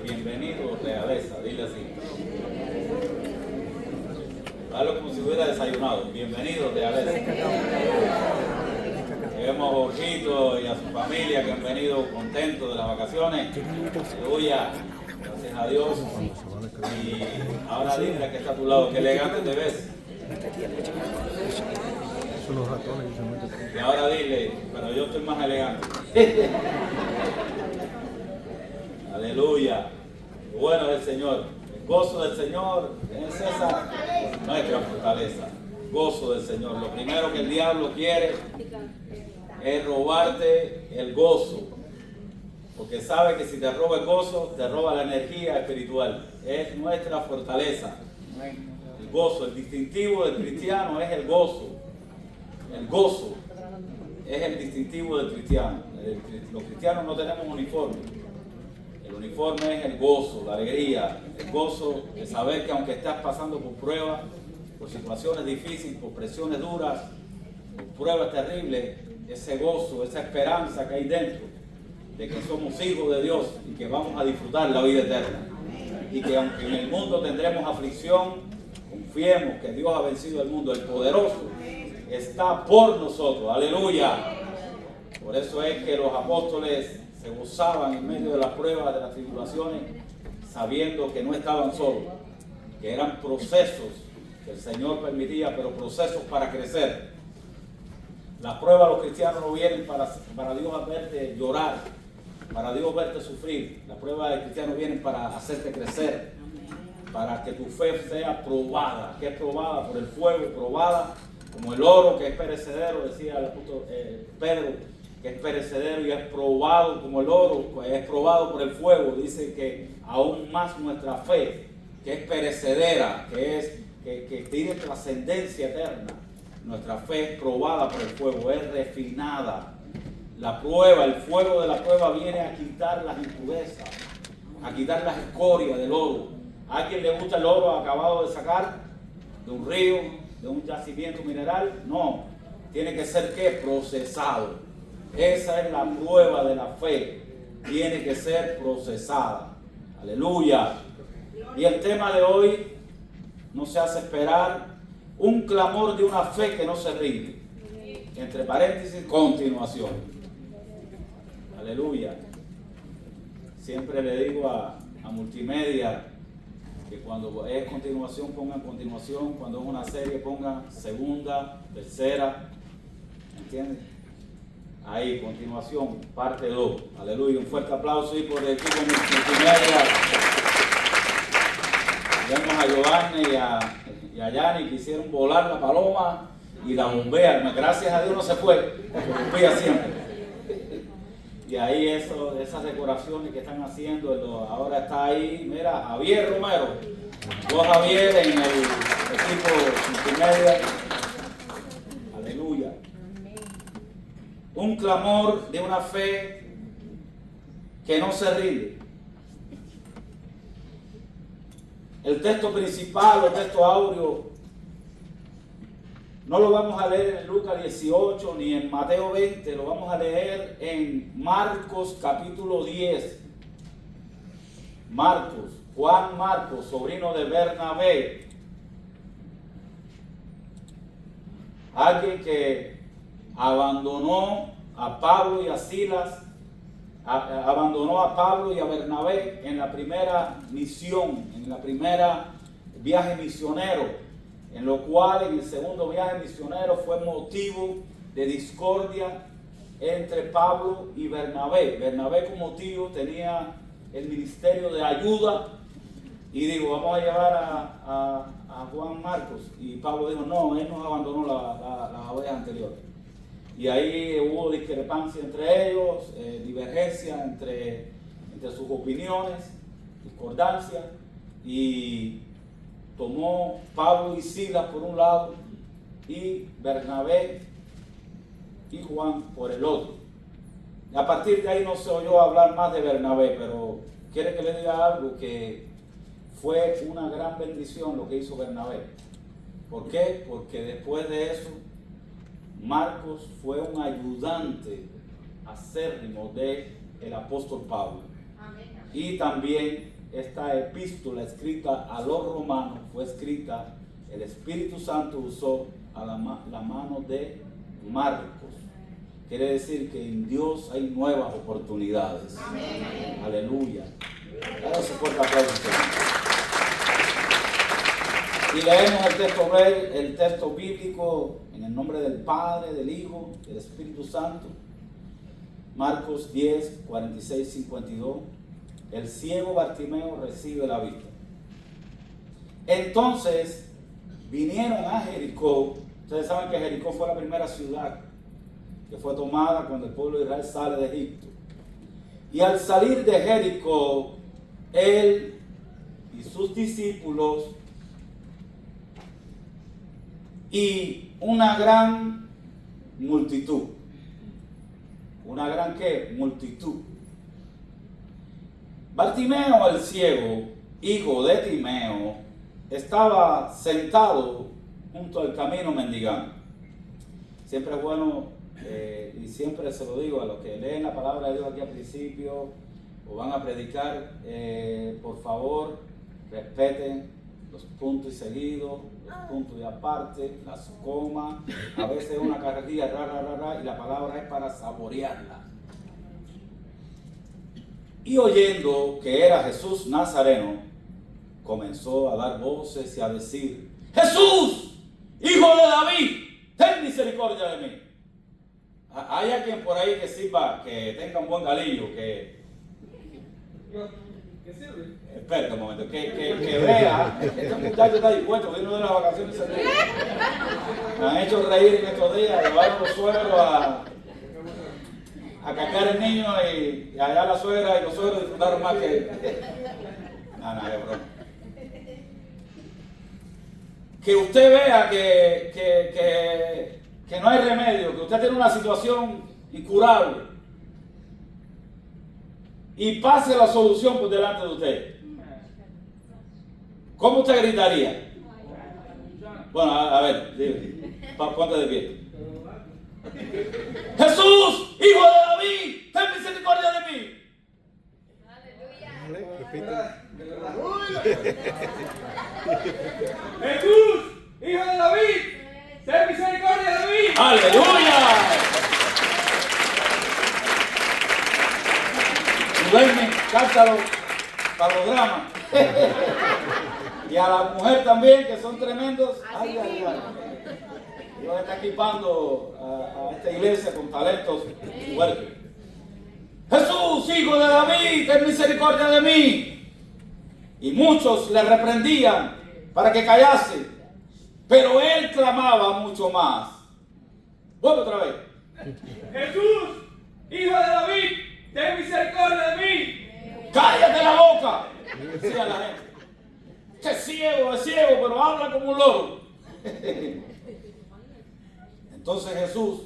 Bienvenido, realeza, dile así. Hazlo como si hubiera desayunado. Bienvenido, realeza. Vemos a Jorgito y a su familia que han venido contentos de las vacaciones. Aleluya. Gracias a Dios. Y ahora dile que está a tu lado, qué elegante te ves. Y ahora dile, pero yo estoy más elegante. Aleluya. Bueno es el Señor. El gozo del Señor es esa nuestra fortaleza. Gozo del Señor. Lo primero que el diablo quiere es robarte el gozo. Porque sabe que si te roba el gozo, te roba la energía espiritual. Es nuestra fortaleza. El gozo, el distintivo del cristiano es el gozo. El gozo es el distintivo del cristiano. Los cristianos no tenemos uniforme. El uniforme es el gozo, la alegría, el gozo de saber que aunque estás pasando por pruebas, por situaciones difíciles, por presiones duras, por pruebas terribles, ese gozo, esa esperanza que hay dentro de que somos hijos de Dios y que vamos a disfrutar la vida eterna. Y que aunque en el mundo tendremos aflicción, confiemos que Dios ha vencido el mundo, el poderoso está por nosotros. Aleluya. Por eso es que los apóstoles se gozaban en medio de las pruebas, de las tribulaciones, sabiendo que no estaban solos, que eran procesos que el Señor permitía, pero procesos para crecer. Las pruebas, los cristianos no vienen para Dios verte llorar, para Dios verte sufrir. Las pruebas del cristiano vienen para hacerte crecer, para que tu fe sea probada, que es probada por el fuego, probada como el oro que es perecedero, decía el apóstol Pedro, que es perecedero y es probado como el oro, es probado por el fuego. Dice que aún más nuestra fe, que es perecedera, que tiene trascendencia eterna, nuestra fe es probada por el fuego, es refinada. La prueba, el fuego de la prueba viene a quitar las impurezas, a quitar las escorias del oro. ¿A alguien le gusta el oro acabado de sacar de un río, de un yacimiento mineral? No, tiene que ser ¿qué? Procesado. Esa es la prueba de la fe. Tiene que ser procesada. Aleluya. Y el tema de hoy no se hace esperar. Un clamor de una fe que no se rinde. Entre paréntesis, continuación. Aleluya. Siempre le digo a multimedia que cuando es continuación pongan continuación. Cuando es una serie pongan segunda, tercera. ¿Entiendes? Ahí, continuación, parte 2. Aleluya. Un fuerte aplauso y por el equipo multimedia. Vemos a Giovanni y a Yanni que hicieron volar la paloma y la bombea. Gracias a Dios no se fue, porque bombea siempre. Y ahí esas decoraciones que están haciendo, ahora está ahí, mira, Javier Romero. Vos Javier en el equipo multimedia. Aleluya. Un clamor de una fe que no se rinde. El texto principal, el texto áureo, no lo vamos a leer en Lucas 18 ni en Mateo 20, lo vamos a leer en Marcos capítulo 10. Marcos, Juan Marcos, sobrino de Bernabé. Alguien que abandonó a Pablo y a Silas, abandonó a Pablo y a Bernabé en la primera misión, en la primera viaje misionero, en lo cual en el segundo viaje misionero fue motivo de discordia entre Pablo y Bernabé. Bernabé como tío tenía el ministerio de ayuda y dijo, vamos a llevar a Juan Marcos, y Pablo dijo, no, él nos abandonó la vez anterior. Y ahí hubo discrepancia entre ellos, divergencia entre sus opiniones, discordancia, y tomó Pablo y Silas por un lado y Bernabé y Juan por el otro. Y a partir de ahí no se oyó hablar más de Bernabé, pero quiere que le diga algo, que fue una gran bendición lo que hizo Bernabé. ¿Por qué? Porque después de eso Marcos fue un ayudante acérrimo de el apóstol Pablo. Y también esta epístola escrita a los romanos fue escrita, el Espíritu Santo usó a la mano de Marcos. Quiere decir que en Dios hay nuevas oportunidades. Amén. Aleluya. Dale su fuerte aplauso. Y leemos el texto bíblico en el nombre del Padre, del Hijo, del Espíritu Santo. Marcos 10, 46, 52. El ciego Bartimeo recibe la vista. Entonces vinieron a Jericó. Ustedes saben que Jericó fue la primera ciudad que fue tomada cuando el pueblo de Israel sale de Egipto. Y al salir de Jericó, él y sus discípulos y una gran multitud. ¿Una gran qué? Multitud. Bartimeo el ciego, hijo de Timeo, estaba sentado junto al camino mendigando. Siempre es bueno, y siempre se lo digo a los que leen la palabra de Dios aquí al principio o van a predicar, por favor, respeten los puntos y seguidos, los puntos y aparte, las comas. A veces una carretilla, y la palabra es para saborearla. Y oyendo que era Jesús Nazareno, comenzó a dar voces y a decir: ¡Jesús, hijo de David, ten misericordia de mí! Hay alguien por ahí que sirva, que tenga un buen galillo, que sirve. Espera un momento, que vea. Este muchacho está dispuesto, vino de las vacaciones ese día. Me han hecho reír en estos días, llevaron los suegros a cargar el niño y allá la suegra y los suegros disfrutaron más que... No, es broma. Que usted vea que no hay remedio, que usted tiene una situación incurable y pase la solución por delante de usted. ¿Cómo usted gritaría? Bueno, a ver, dime, ponte de pie. Jesús, hijo de David, ten misericordia de mí. Jesús, hijo de David, ten misericordia de mí. ¡Aleluya! Duerme, cántalo para los dramas. Y a la mujer también, que son tremendos. Ay, ay, ay. Dios está equipando a esta iglesia con talentos fuertes. Jesús, hijo de David, ten misericordia de mí. Y muchos le reprendían para que callase, pero él clamaba mucho más. Vuelve otra vez. Jesús, hijo de David, ten misericordia de mí. ¡Cállate la boca!, decía la gente. Que es ciego, pero habla como un loro. Entonces Jesús,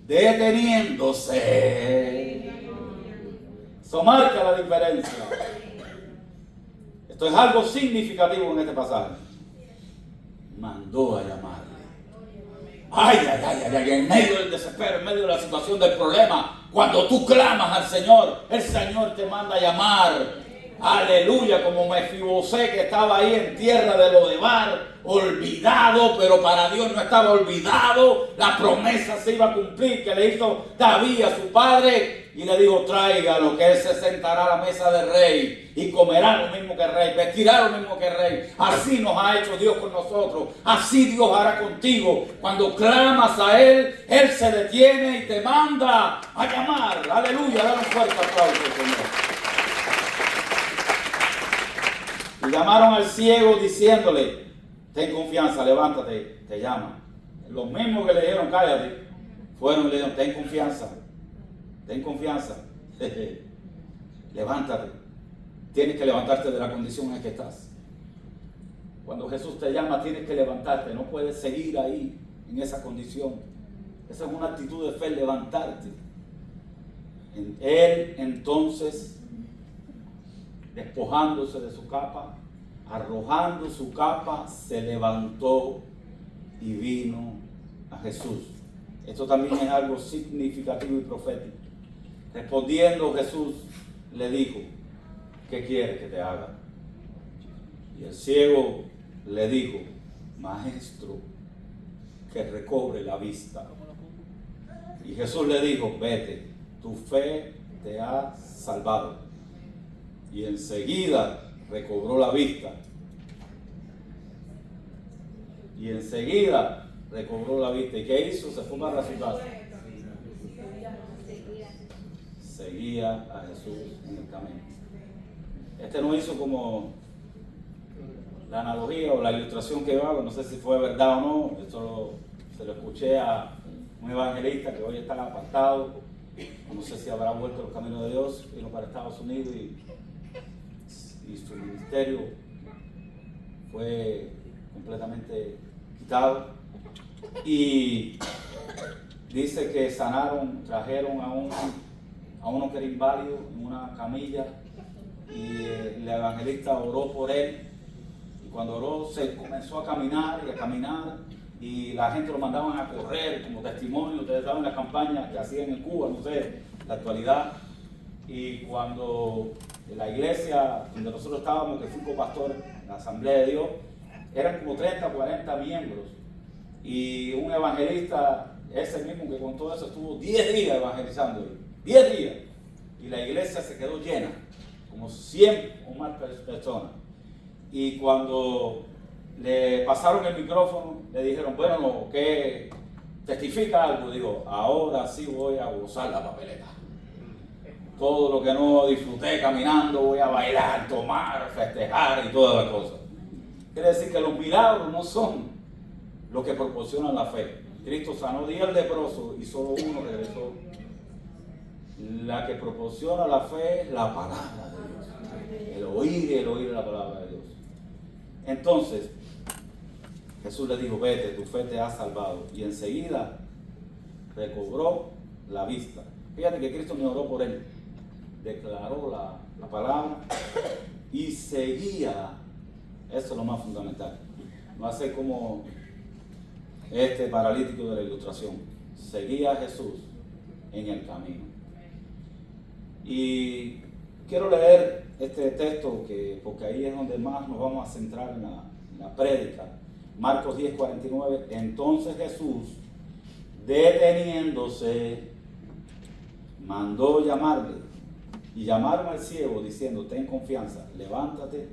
deteniéndose, eso marca la diferencia. Esto es algo significativo en este pasaje. Mandó a llamarle. Ay, en medio del desespero, en medio de la situación del problema, cuando tú clamas al Señor, el Señor te manda a llamar. Aleluya, como Mefibosé, que estaba ahí en tierra de Lodebar, olvidado, pero para Dios no estaba olvidado. La promesa se iba a cumplir que le hizo David a su padre, y le dijo: tráigalo, que él se sentará a la mesa del rey y comerá lo mismo que el rey, vestirá lo mismo que el rey. Así nos ha hecho Dios con nosotros, así Dios hará contigo. Cuando clamas a Él, Él se detiene y te manda a llamar. Aleluya, dale un fuerte aplauso, Señor. Y llamaron al ciego diciéndole: ten confianza, levántate, te llama. Los mismos que le dijeron: cállate, fueron y le dijeron: ten confianza, levántate. Tienes que levantarte de la condición en que estás. Cuando Jesús te llama, tienes que levantarte, no puedes seguir ahí en esa condición. Esa es una actitud de fe, levantarte. Él entonces, despojándose de su capa, arrojando su capa, se levantó y vino a Jesús. Esto también es algo significativo y profético. Respondiendo Jesús le dijo, ¿qué quieres que te haga? Y el ciego le dijo, Maestro, que recobre la vista. Y Jesús le dijo, vete, tu fe te ha salvado. Y enseguida recobró la vista. Y enseguida recobró la vista. ¿Y qué hizo? Se fue para su casa. Seguía a Jesús en el camino. Este no hizo como la analogía o la ilustración que yo hago, no sé si fue verdad o no. Esto se lo escuché a un evangelista que hoy está apartado. No sé si habrá vuelto a los caminos de Dios, vino para Estados Unidos y su ministerio fue completamente quitado. Y dice que sanaron, trajeron a uno que era inválido en una camilla y el evangelista oró por él. Y cuando oró se comenzó a caminar y la gente lo mandaban a correr como testimonio. Ustedes saben las campañas que hacían en Cuba, no sé, la actualidad. Y cuando la iglesia donde nosotros estábamos, que 5 pastores, la Asamblea de Dios, eran como 30 o 40 miembros. Y un evangelista, ese mismo que con todo eso estuvo 10 días evangelizando, 10 días. Y la iglesia se quedó llena, como 100 o más personas. Y cuando le pasaron el micrófono, le dijeron, bueno, ¿qué testifica algo? Digo, ahora sí voy a gozar la papeleta. Todo lo que no disfruté caminando, voy a bailar, tomar, festejar y todas las cosas. Quiere decir que los milagros no son lo que proporcionan la fe. Cristo sanó 10 leprosos y solo uno regresó. La que proporciona la fe es la palabra de Dios. El oír la palabra de Dios. Entonces, Jesús le dijo, vete, tu fe te ha salvado. Y enseguida recobró la vista. Fíjate que Cristo no oró por él. Declaró la palabra y seguía. Eso es lo más fundamental. No hace como este paralítico de la ilustración. Seguía a Jesús en el camino. Y quiero leer este texto porque ahí es donde más nos vamos a centrar en la prédica. Marcos 10:49. Entonces Jesús, deteniéndose, mandó llamarle. Y llamaron al ciego diciendo, ten confianza, levántate,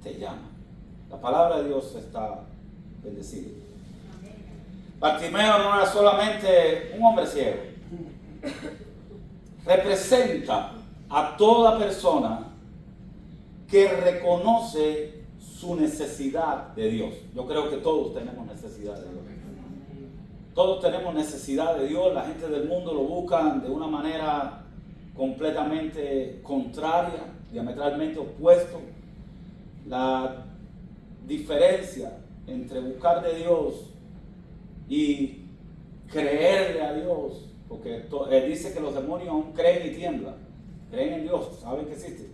te llama. La palabra de Dios está bendecida. Bartimeo no era solamente un hombre ciego. Representa a toda persona que reconoce su necesidad de Dios. Yo creo que todos tenemos necesidad de Dios. Todos tenemos necesidad de Dios. La gente del mundo lo buscan de una manera completamente contraria, diametralmente opuesto. La diferencia entre buscar de Dios y creerle a Dios, porque él dice que los demonios aún creen y tiemblan, creen en Dios, saben que existe.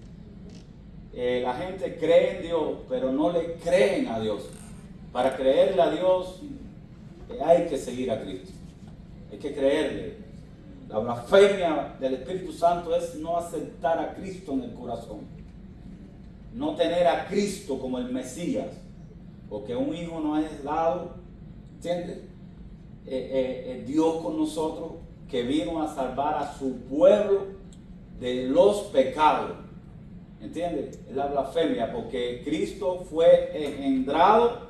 La gente cree en Dios, pero no le creen a Dios. Para creerle a Dios hay que seguir a Cristo, hay que creerle. La blasfemia del Espíritu Santo es no aceptar a Cristo en el corazón, no tener a Cristo como el Mesías, porque un hijo no es dado, ¿entiendes? Dios con nosotros, que vino a salvar a su pueblo de los pecados, ¿entiendes? Es la blasfemia, porque Cristo fue engendrado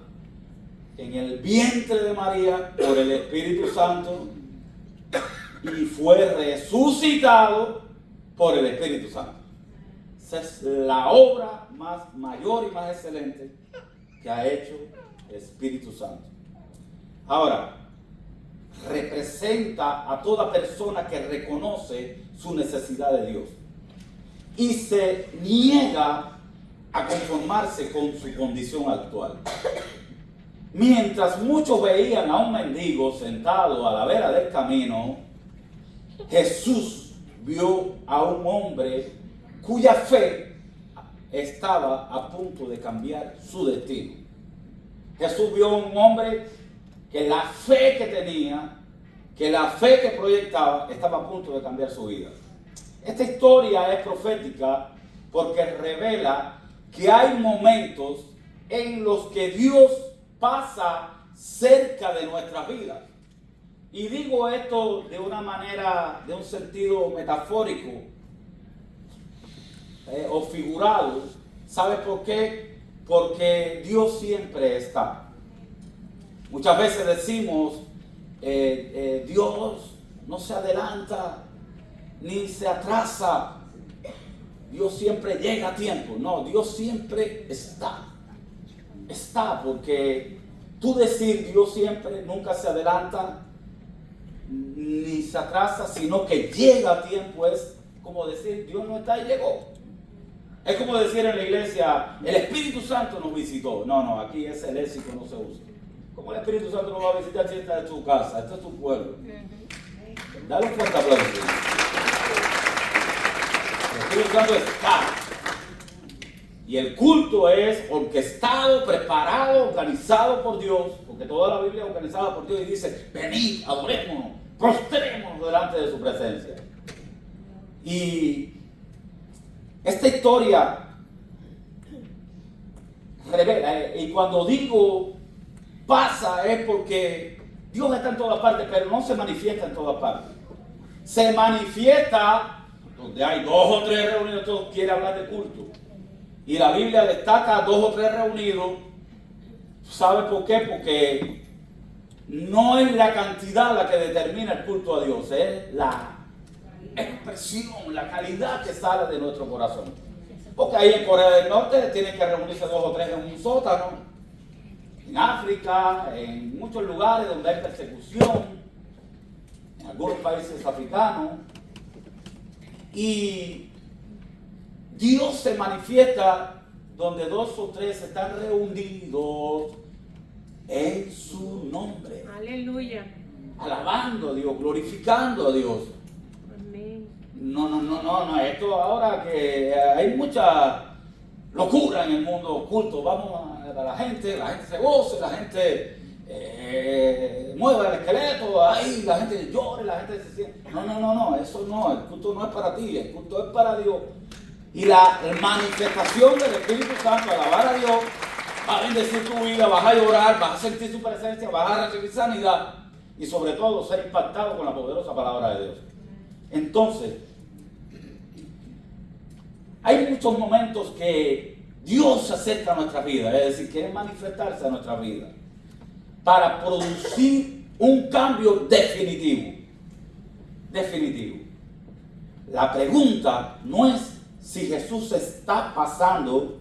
en el vientre de María por el Espíritu Santo y fue resucitado por el Espíritu Santo. Esa es la obra más mayor y más excelente que ha hecho el Espíritu Santo. Ahora, representa a toda persona que reconoce su necesidad de Dios y se niega a conformarse con su condición actual. Mientras muchos veían a un mendigo sentado a la vera del camino, Jesús vio a un hombre cuya fe estaba a punto de cambiar su destino. Jesús vio a un hombre que la fe que tenía, que la fe que proyectaba, estaba a punto de cambiar su vida. Esta historia es profética porque revela que hay momentos en los que Dios pasa cerca de nuestras vidas. Y digo esto de una manera, de un sentido metafórico o figurado. ¿Sabe por qué? Porque Dios siempre está. Muchas veces decimos, Dios no se adelanta ni se atrasa. Dios siempre llega a tiempo. No, Dios siempre está. Está, porque tú decir Dios siempre nunca se adelanta ni se atrasa, sino que llega a tiempo, es como decir Dios no está y llegó. Es como decir en la iglesia, el Espíritu Santo nos visitó. No, aquí ese léxico no se usa. ¿Cómo el Espíritu Santo nos va a visitar si esta es tu casa, este es tu pueblo? Dale un fuerte aplauso. El Espíritu Santo está. Y el culto es orquestado, preparado, organizado por Dios, porque toda la Biblia es organizada por Dios y dice, venid, adorémonos, prostrémonos delante de su presencia. Y esta historia revela, y cuando digo pasa es porque Dios está en todas partes, pero no se manifiesta en todas partes. Se manifiesta donde hay 2 o 3 reunidos, todos quieren hablar de culto. Y la Biblia destaca 2 o 3 reunidos. ¿Sabe por qué? Porque no es la cantidad la que determina el culto a Dios, es la expresión, la calidad que sale de nuestro corazón. Porque ahí en Corea del Norte tienen que reunirse 2 o 3 en un sótano. En África, en muchos lugares donde hay persecución, en algunos países africanos. Y Dios se manifiesta donde 2 o 3 están reunidos en su nombre. Aleluya. Alabando a Dios, glorificando a Dios. Amén. No, esto ahora que hay mucha locura en el mundo oculto, vamos a la gente se goce, la gente mueve el esqueleto, ahí la gente llora, la gente se siente. No, eso no, el culto no es para ti, el culto es para Dios. Y la manifestación del Espíritu Santo, alabar a Dios, va a bendecir tu vida, vas a llorar, vas a sentir su presencia, vas a recibir sanidad y sobre todo ser impactado con la poderosa palabra de Dios. Entonces, hay muchos momentos que Dios se acerca a nuestra vida, es decir, quiere manifestarse a nuestra vida para producir un cambio definitivo. Definitivo. La pregunta no es si Jesús está pasando,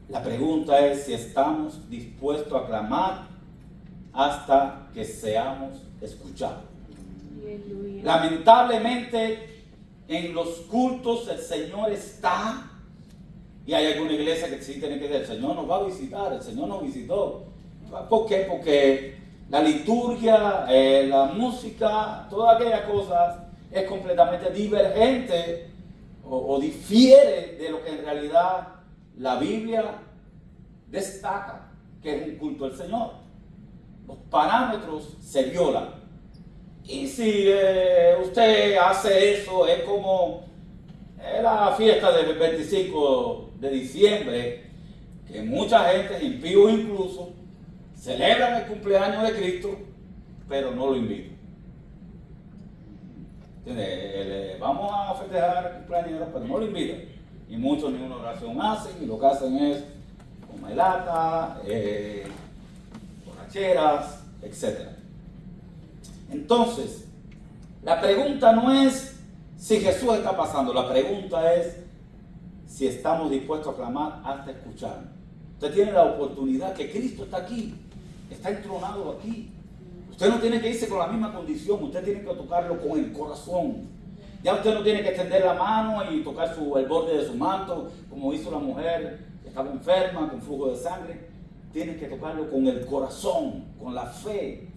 la pregunta es si estamos dispuestos a clamar hasta que seamos escuchados. Aleluya. Lamentablemente, en los cultos el Señor está, y hay alguna iglesia que sí tiene que decir, el Señor nos va a visitar, el Señor nos visitó. ¿Por qué? Porque la liturgia, la música, todas aquellas cosas es completamente divergente o difiere de lo que en realidad la Biblia destaca, que es un culto al Señor. Los parámetros se violan. Y si usted hace eso, es como la fiesta del 25 de diciembre, que mucha gente, impíos incluso, celebran el cumpleaños de Cristo, pero no lo invitan. Vamos a festejar el cumpleaños, pero no lo invitan. Y muchos ni una oración hacen, y lo que hacen es comer lata, borracheras, etc. Entonces, la pregunta no es si Jesús está pasando, la pregunta es si estamos dispuestos a clamar hasta escuchar. Usted tiene la oportunidad que Cristo está aquí, está entronado aquí. Usted no tiene que irse con la misma condición, usted tiene que tocarlo con el corazón. Ya usted no tiene que extender la mano y tocar el borde de su manto, como hizo la mujer que estaba enferma, con flujo de sangre. Tienes que tocarlo con el corazón, con la fe.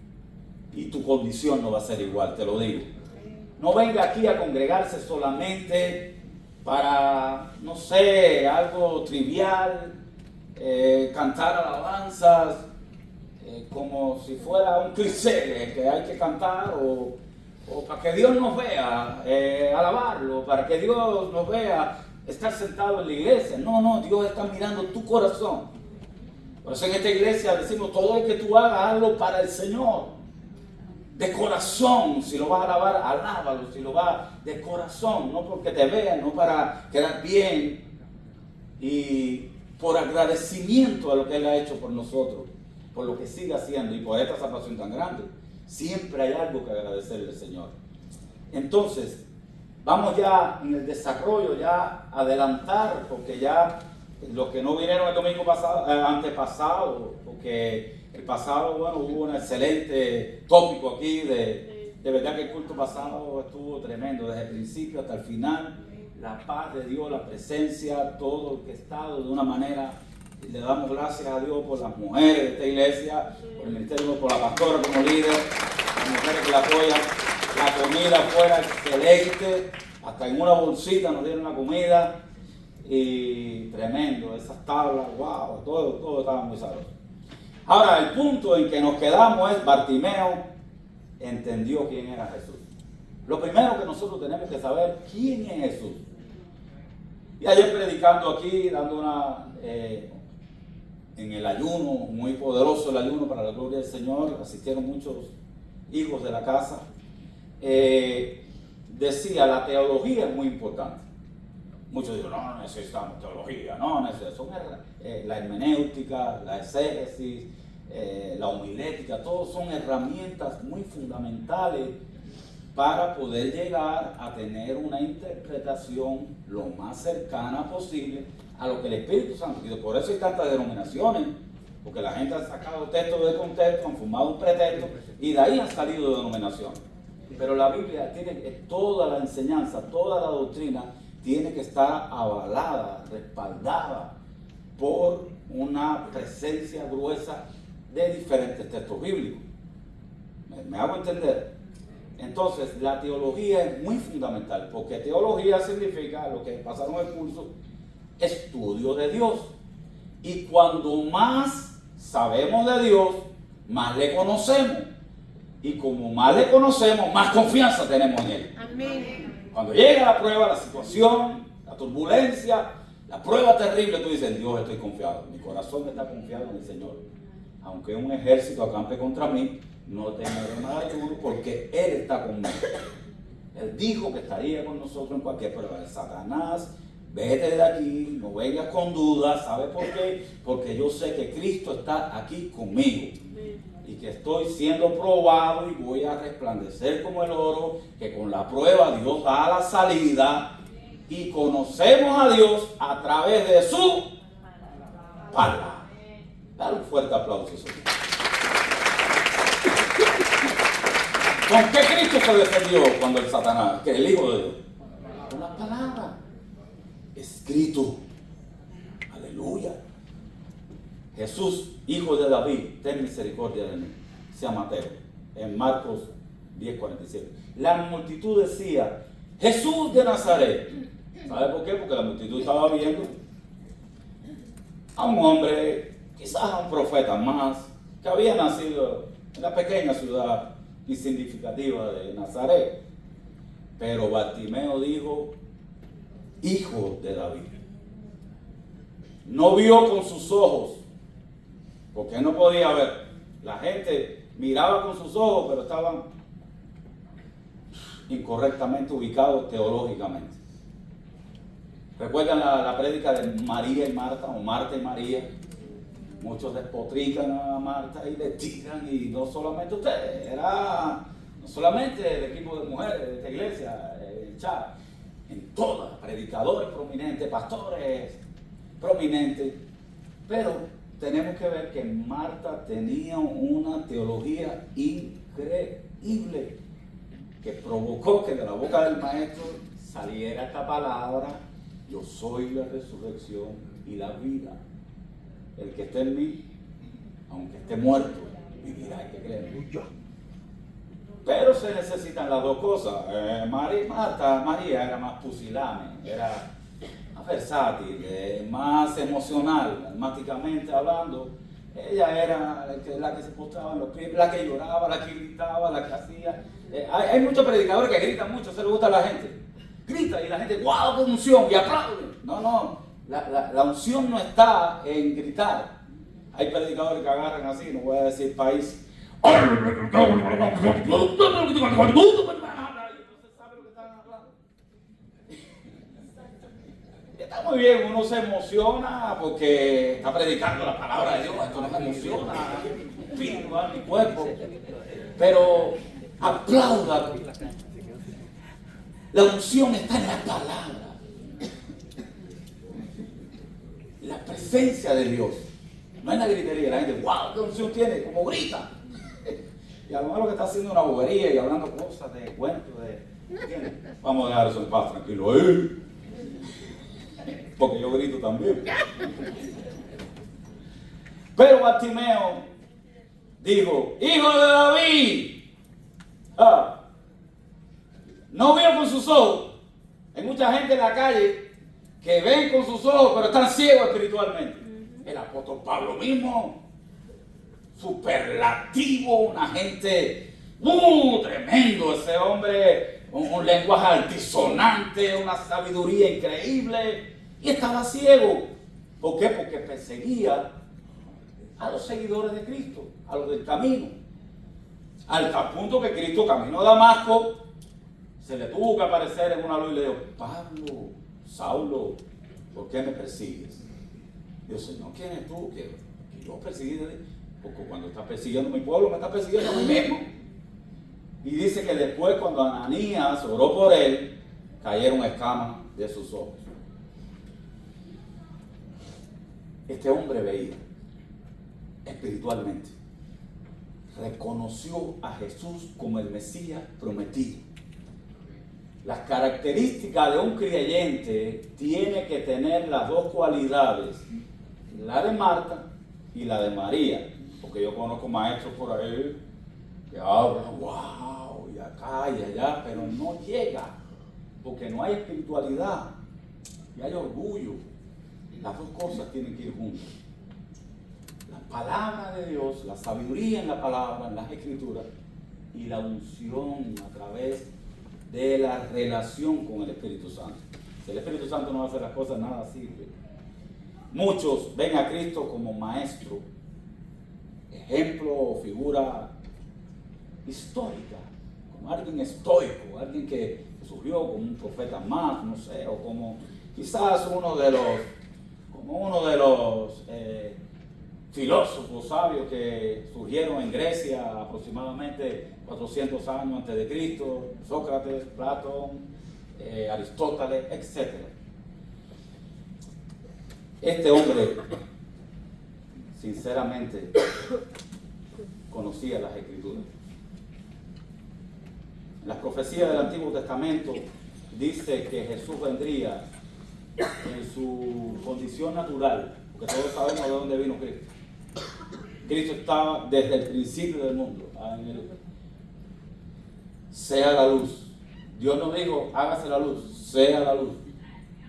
Y tu condición no va a ser igual, te lo digo. No venga aquí a congregarse solamente para, no sé, algo trivial, cantar alabanzas, como si fuera un cliché que hay que cantar o o para que Dios nos vea alabarlo, para que Dios nos vea estar sentado en la iglesia. No, Dios está mirando tu corazón. Por eso en esta iglesia decimos, todo lo que tú hagas, hazlo para el Señor. De corazón, si lo vas a alabar, alábalo, si lo vas de corazón, no porque te vean, no para quedar bien, y por agradecimiento a lo que Él ha hecho por nosotros, por lo que sigue haciendo y por esta salvación tan grande. Siempre hay algo que agradecerle al Señor. Entonces, vamos ya en el desarrollo, ya adelantar, porque ya los que no vinieron el domingo pasado, antepasado, porque el pasado, bueno, hubo un excelente tópico aquí, de verdad que el culto pasado estuvo tremendo, desde el principio hasta el final, la paz de Dios, la presencia, todo lo que ha estado de una manera. Le damos gracias a Dios por las mujeres de esta iglesia, por el ministerio, por la pastora como líder, las mujeres que la apoyan. La comida fuera excelente, hasta en una bolsita nos dieron la comida, y tremendo, esas tablas, wow, todo estaba muy sabroso. Ahora, el punto en que nos quedamos es, Bartimeo entendió quién era Jesús. Lo primero que nosotros tenemos que saber, ¿quién es Jesús? Y ayer predicando aquí, dando en el ayuno, muy poderoso el ayuno para la gloria del Señor, asistieron muchos hijos de la casa, decía, la teología es muy importante. Muchos dicen, no necesitamos teología, no necesitamos, la hermenéutica, la exégesis, la homilética, todos son herramientas muy fundamentales para poder llegar a tener una interpretación lo más cercana posible a lo que el Espíritu Santo quiere. Por eso hay tantas denominaciones, porque la gente ha sacado textos de contexto, han fumado un pretexto y de ahí han salido denominaciones. Pero la Biblia tiene toda la enseñanza, toda la doctrina tiene que estar avalada, respaldada por una presencia gruesa de diferentes textos bíblicos. ¿Me hago entender? Entonces, la teología es muy fundamental, porque teología significa, lo que pasaron el curso, estudio de Dios. Y cuando más sabemos de Dios, más le conocemos. Y como más le conocemos, más confianza tenemos en Él. Amén. Cuando llega la prueba, la situación, la turbulencia, la prueba terrible, tú dices, Dios, estoy confiado. Mi corazón está confiado en el Señor. Aunque un ejército acampe contra mí, no temeré mal alguno, porque Él está conmigo. Él dijo que estaría con nosotros en cualquier prueba. De Satanás, vete de aquí, no vengas con dudas. ¿Sabes por qué? Porque yo sé que Cristo está aquí conmigo. Y que estoy siendo probado y voy a resplandecer como el oro, que con la prueba Dios da la salida y conocemos a Dios a través de su palabra. Dale un fuerte aplauso. ¿Con qué Cristo se defendió cuando el Satanás, que el Hijo de Dios? Con la palabra. Escrito. Aleluya. Jesús, hijo de David, ten misericordia de mí. Sea Mateo, en Marcos 10:47. La multitud decía, Jesús de Nazaret. ¿Sabe por qué? Porque la multitud estaba viendo a un hombre, quizás a un profeta más, que había nacido en la pequeña ciudad insignificativa de Nazaret. Pero Bartimeo dijo, hijo de David. No vio con sus ojos, porque no podía ver. La gente miraba con sus ojos, pero estaban incorrectamente ubicados teológicamente. ¿Recuerdan la prédica de María y Marta, o Marta y María? Muchos despotrican a Marta y le tiran, y no solamente ustedes, era no solamente el equipo de mujeres de esta iglesia, el chat, en todas, predicadores prominentes, pastores prominentes, pero tenemos que ver que Marta tenía una teología increíble que provocó que de la boca del maestro saliera esta palabra: yo soy la resurrección y la vida. El que esté en mí, aunque esté muerto, vivirá. Hay que creer. Pero se necesitan las dos cosas. María era más pusilánime, era más versátil, más emocional, almáticamente hablando. Ella era la que se postraba en los pies, la que lloraba, la que gritaba, la que hacía. Hay muchos predicadores que gritan mucho, se le gusta a la gente. Grita y la gente, ¡wow, qué unción! Y aplaude. No, la unción no está en gritar. Hay predicadores que agarran así, no voy a decir país. Y entonces sabe lo que están hablando. Está muy bien, uno se emociona porque está predicando la palabra de Dios, esto nos emociona, espíritu, alma y cuerpo. Pero aplauda. La unción está en la palabra. La presencia de Dios. No en la gritería. La gente, wow, ¿qué unción tiene? Como grita. Y a lo mejor lo que está haciendo es una bobería y hablando cosas de cuentos. ¿Entiendes? Vamos a dejar eso en paz, tranquilo. Porque yo grito también. Pero Bartimeo dijo, hijo de David, no vio con sus ojos. Hay mucha gente en la calle que ven con sus ojos, pero están ciegos espiritualmente. El apóstol Pablo mismo, superlativo, una gente tremendo, ese hombre, un lenguaje altisonante, una sabiduría increíble, y estaba ciego. ¿Por qué? Porque perseguía a los seguidores de Cristo, a los del camino, al tal punto que Cristo caminó a Damasco, se le tuvo que aparecer en una luz y le dijo, Pablo, Saulo, ¿por qué me persigues? Dios, Señor, ¿quién es tú? Que yo perseguí, porque cuando estás persiguiendo a mi pueblo, me estás persiguiendo a mí mismo. Y dice que después, cuando Ananías oró por él, cayeron escamas de sus ojos. Este hombre veía espiritualmente, reconoció a Jesús como el Mesías prometido. Las características de un creyente tiene que tener las dos cualidades, la de Marta y la de María, porque yo conozco maestros por ahí que hablan, wow, y acá y allá, pero no llega, porque no hay espiritualidad y hay orgullo. Las dos cosas tienen que ir juntas. La palabra de Dios, la sabiduría en la palabra, en las escrituras, y la unción a través de la relación con el Espíritu Santo. Si el Espíritu Santo no hace las cosas, nada sirve. Muchos ven a Cristo como maestro, ejemplo o figura histórica, como alguien estoico, alguien que surgió como un profeta más, no sé, o como quizás uno de los filósofos sabios que surgieron en Grecia aproximadamente 400 años antes de Cristo, Sócrates, Platón, Aristóteles, etc. Este hombre, sinceramente, conocía las Escrituras. Las profecías del Antiguo Testamento dice que Jesús vendría en su condición natural, porque todos sabemos de dónde vino Cristo. Cristo estaba desde el principio del mundo. Sea la luz. Dios no dijo, hágase la luz, sea la luz.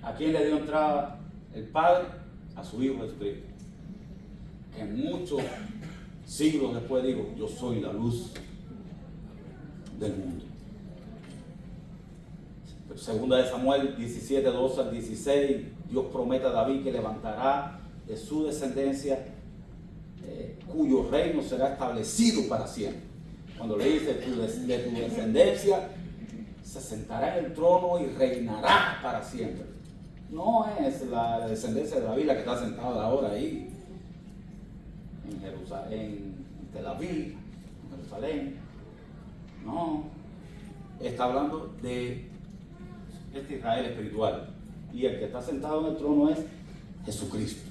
¿A quién le dio entrada el Padre? A su Hijo Jesucristo. Que muchos siglos después dijo, yo soy la luz del mundo. Segunda de Samuel 17, 12 al 16, Dios promete a David que levantará de su descendencia cuyo reino será establecido para siempre. Cuando le dice de tu descendencia se sentará en el trono y reinará para siempre. No es la descendencia de David la que está sentada ahora ahí en Jerusalén, en Tel Aviv, en Jerusalén. No, está hablando de este Israel espiritual, y el que está sentado en el trono es Jesucristo.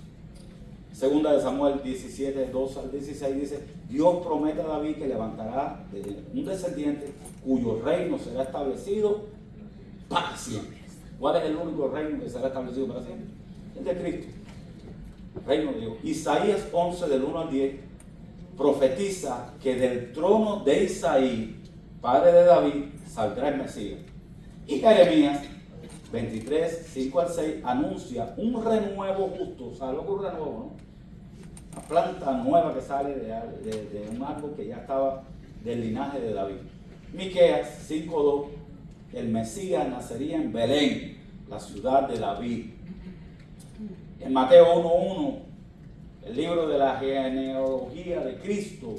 Segunda de Samuel 17, 2 al 16 dice, Dios promete a David que levantará un descendiente cuyo reino será establecido para siempre. ¿Cuál es el único reino que será establecido para siempre? El de Cristo, el reino de Dios. Isaías 11 del 1 al 10 profetiza que del trono de Isaí, padre de David, saldrá el Mesías. Y Jeremías 23, 5 al 6 anuncia un renuevo justo. ¿Sabes lo que es un renuevo, no? Una planta nueva que sale de un árbol que ya estaba del linaje de David. Miqueas 5:2, el Mesías nacería en Belén, la ciudad de David. En Mateo 1:1, el libro de la genealogía de Cristo,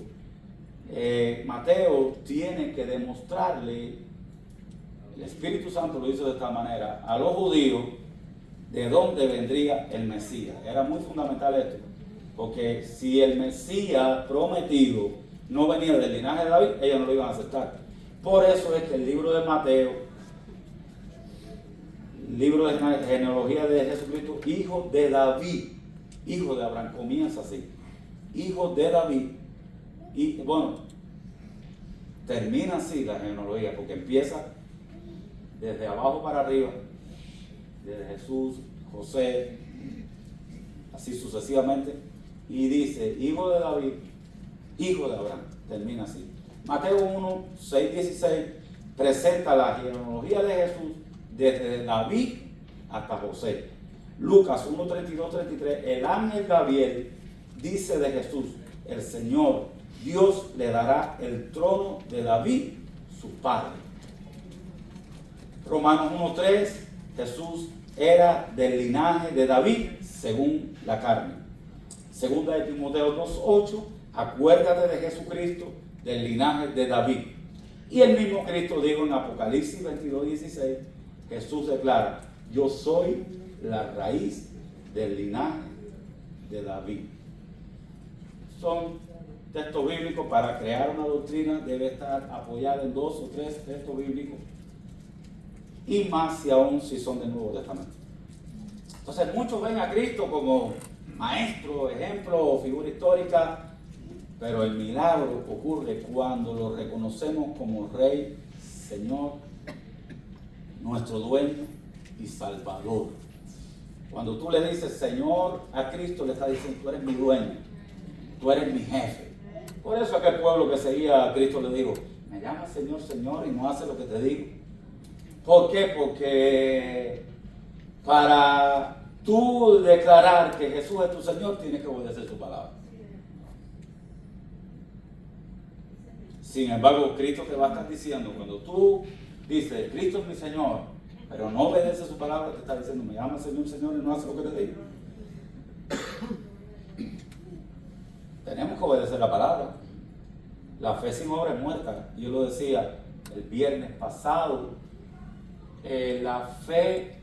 Mateo tiene que demostrarle, el Espíritu Santo lo hizo de esta manera, a los judíos de dónde vendría el Mesías. Era muy fundamental esto, porque si el Mesías prometido no venía del linaje de David, ellos no lo iban a aceptar. Por eso es que el libro de Mateo, el libro de genealogía de Jesucristo, hijo de David, hijo de Abraham, comienza así, hijo de David, y bueno, termina así la genealogía, porque empieza desde abajo para arriba, desde Jesús, José, así sucesivamente, y dice, hijo de David, hijo de Abraham, termina así. Mateo 1, 6, 16, presenta la genealogía de Jesús desde David hasta José. Lucas 1, 32, 33, el ángel Gabriel dice de Jesús, el Señor, Dios le dará el trono de David, su padre. Romanos 1, 3, Jesús era del linaje de David según la carne. Segunda de Timoteo 2:8, acuérdate de Jesucristo del linaje de David. Y el mismo Cristo dijo en Apocalipsis 22:16, Jesús declara, yo soy la raíz del linaje de David. Son textos bíblicos. Para crear una doctrina debe estar apoyada en 2 o 3 textos bíblicos, y más si aún si son del Nuevo Testamento. Entonces muchos ven a Cristo como maestro, ejemplo o figura histórica, pero el milagro ocurre cuando lo reconocemos como Rey, Señor, nuestro dueño y Salvador. Cuando tú le dices Señor a Cristo, le estás diciendo, tú eres mi dueño, tú eres mi jefe. Por eso aquel pueblo que seguía a Cristo le dijo, me llamas Señor, Señor, y no hace lo que te digo. ¿Por qué? Porque para tú declarar que Jesús es tu Señor, tienes que obedecer su palabra. Sin embargo, Cristo te va a estar diciendo, cuando tú dices, Cristo es mi Señor, pero no obedeces su palabra, te está diciendo, me llama Señor, Señor, y no hace lo que te digo. Tenemos que obedecer la palabra. La fe sin obra es muerta. Yo lo decía el viernes pasado. La fe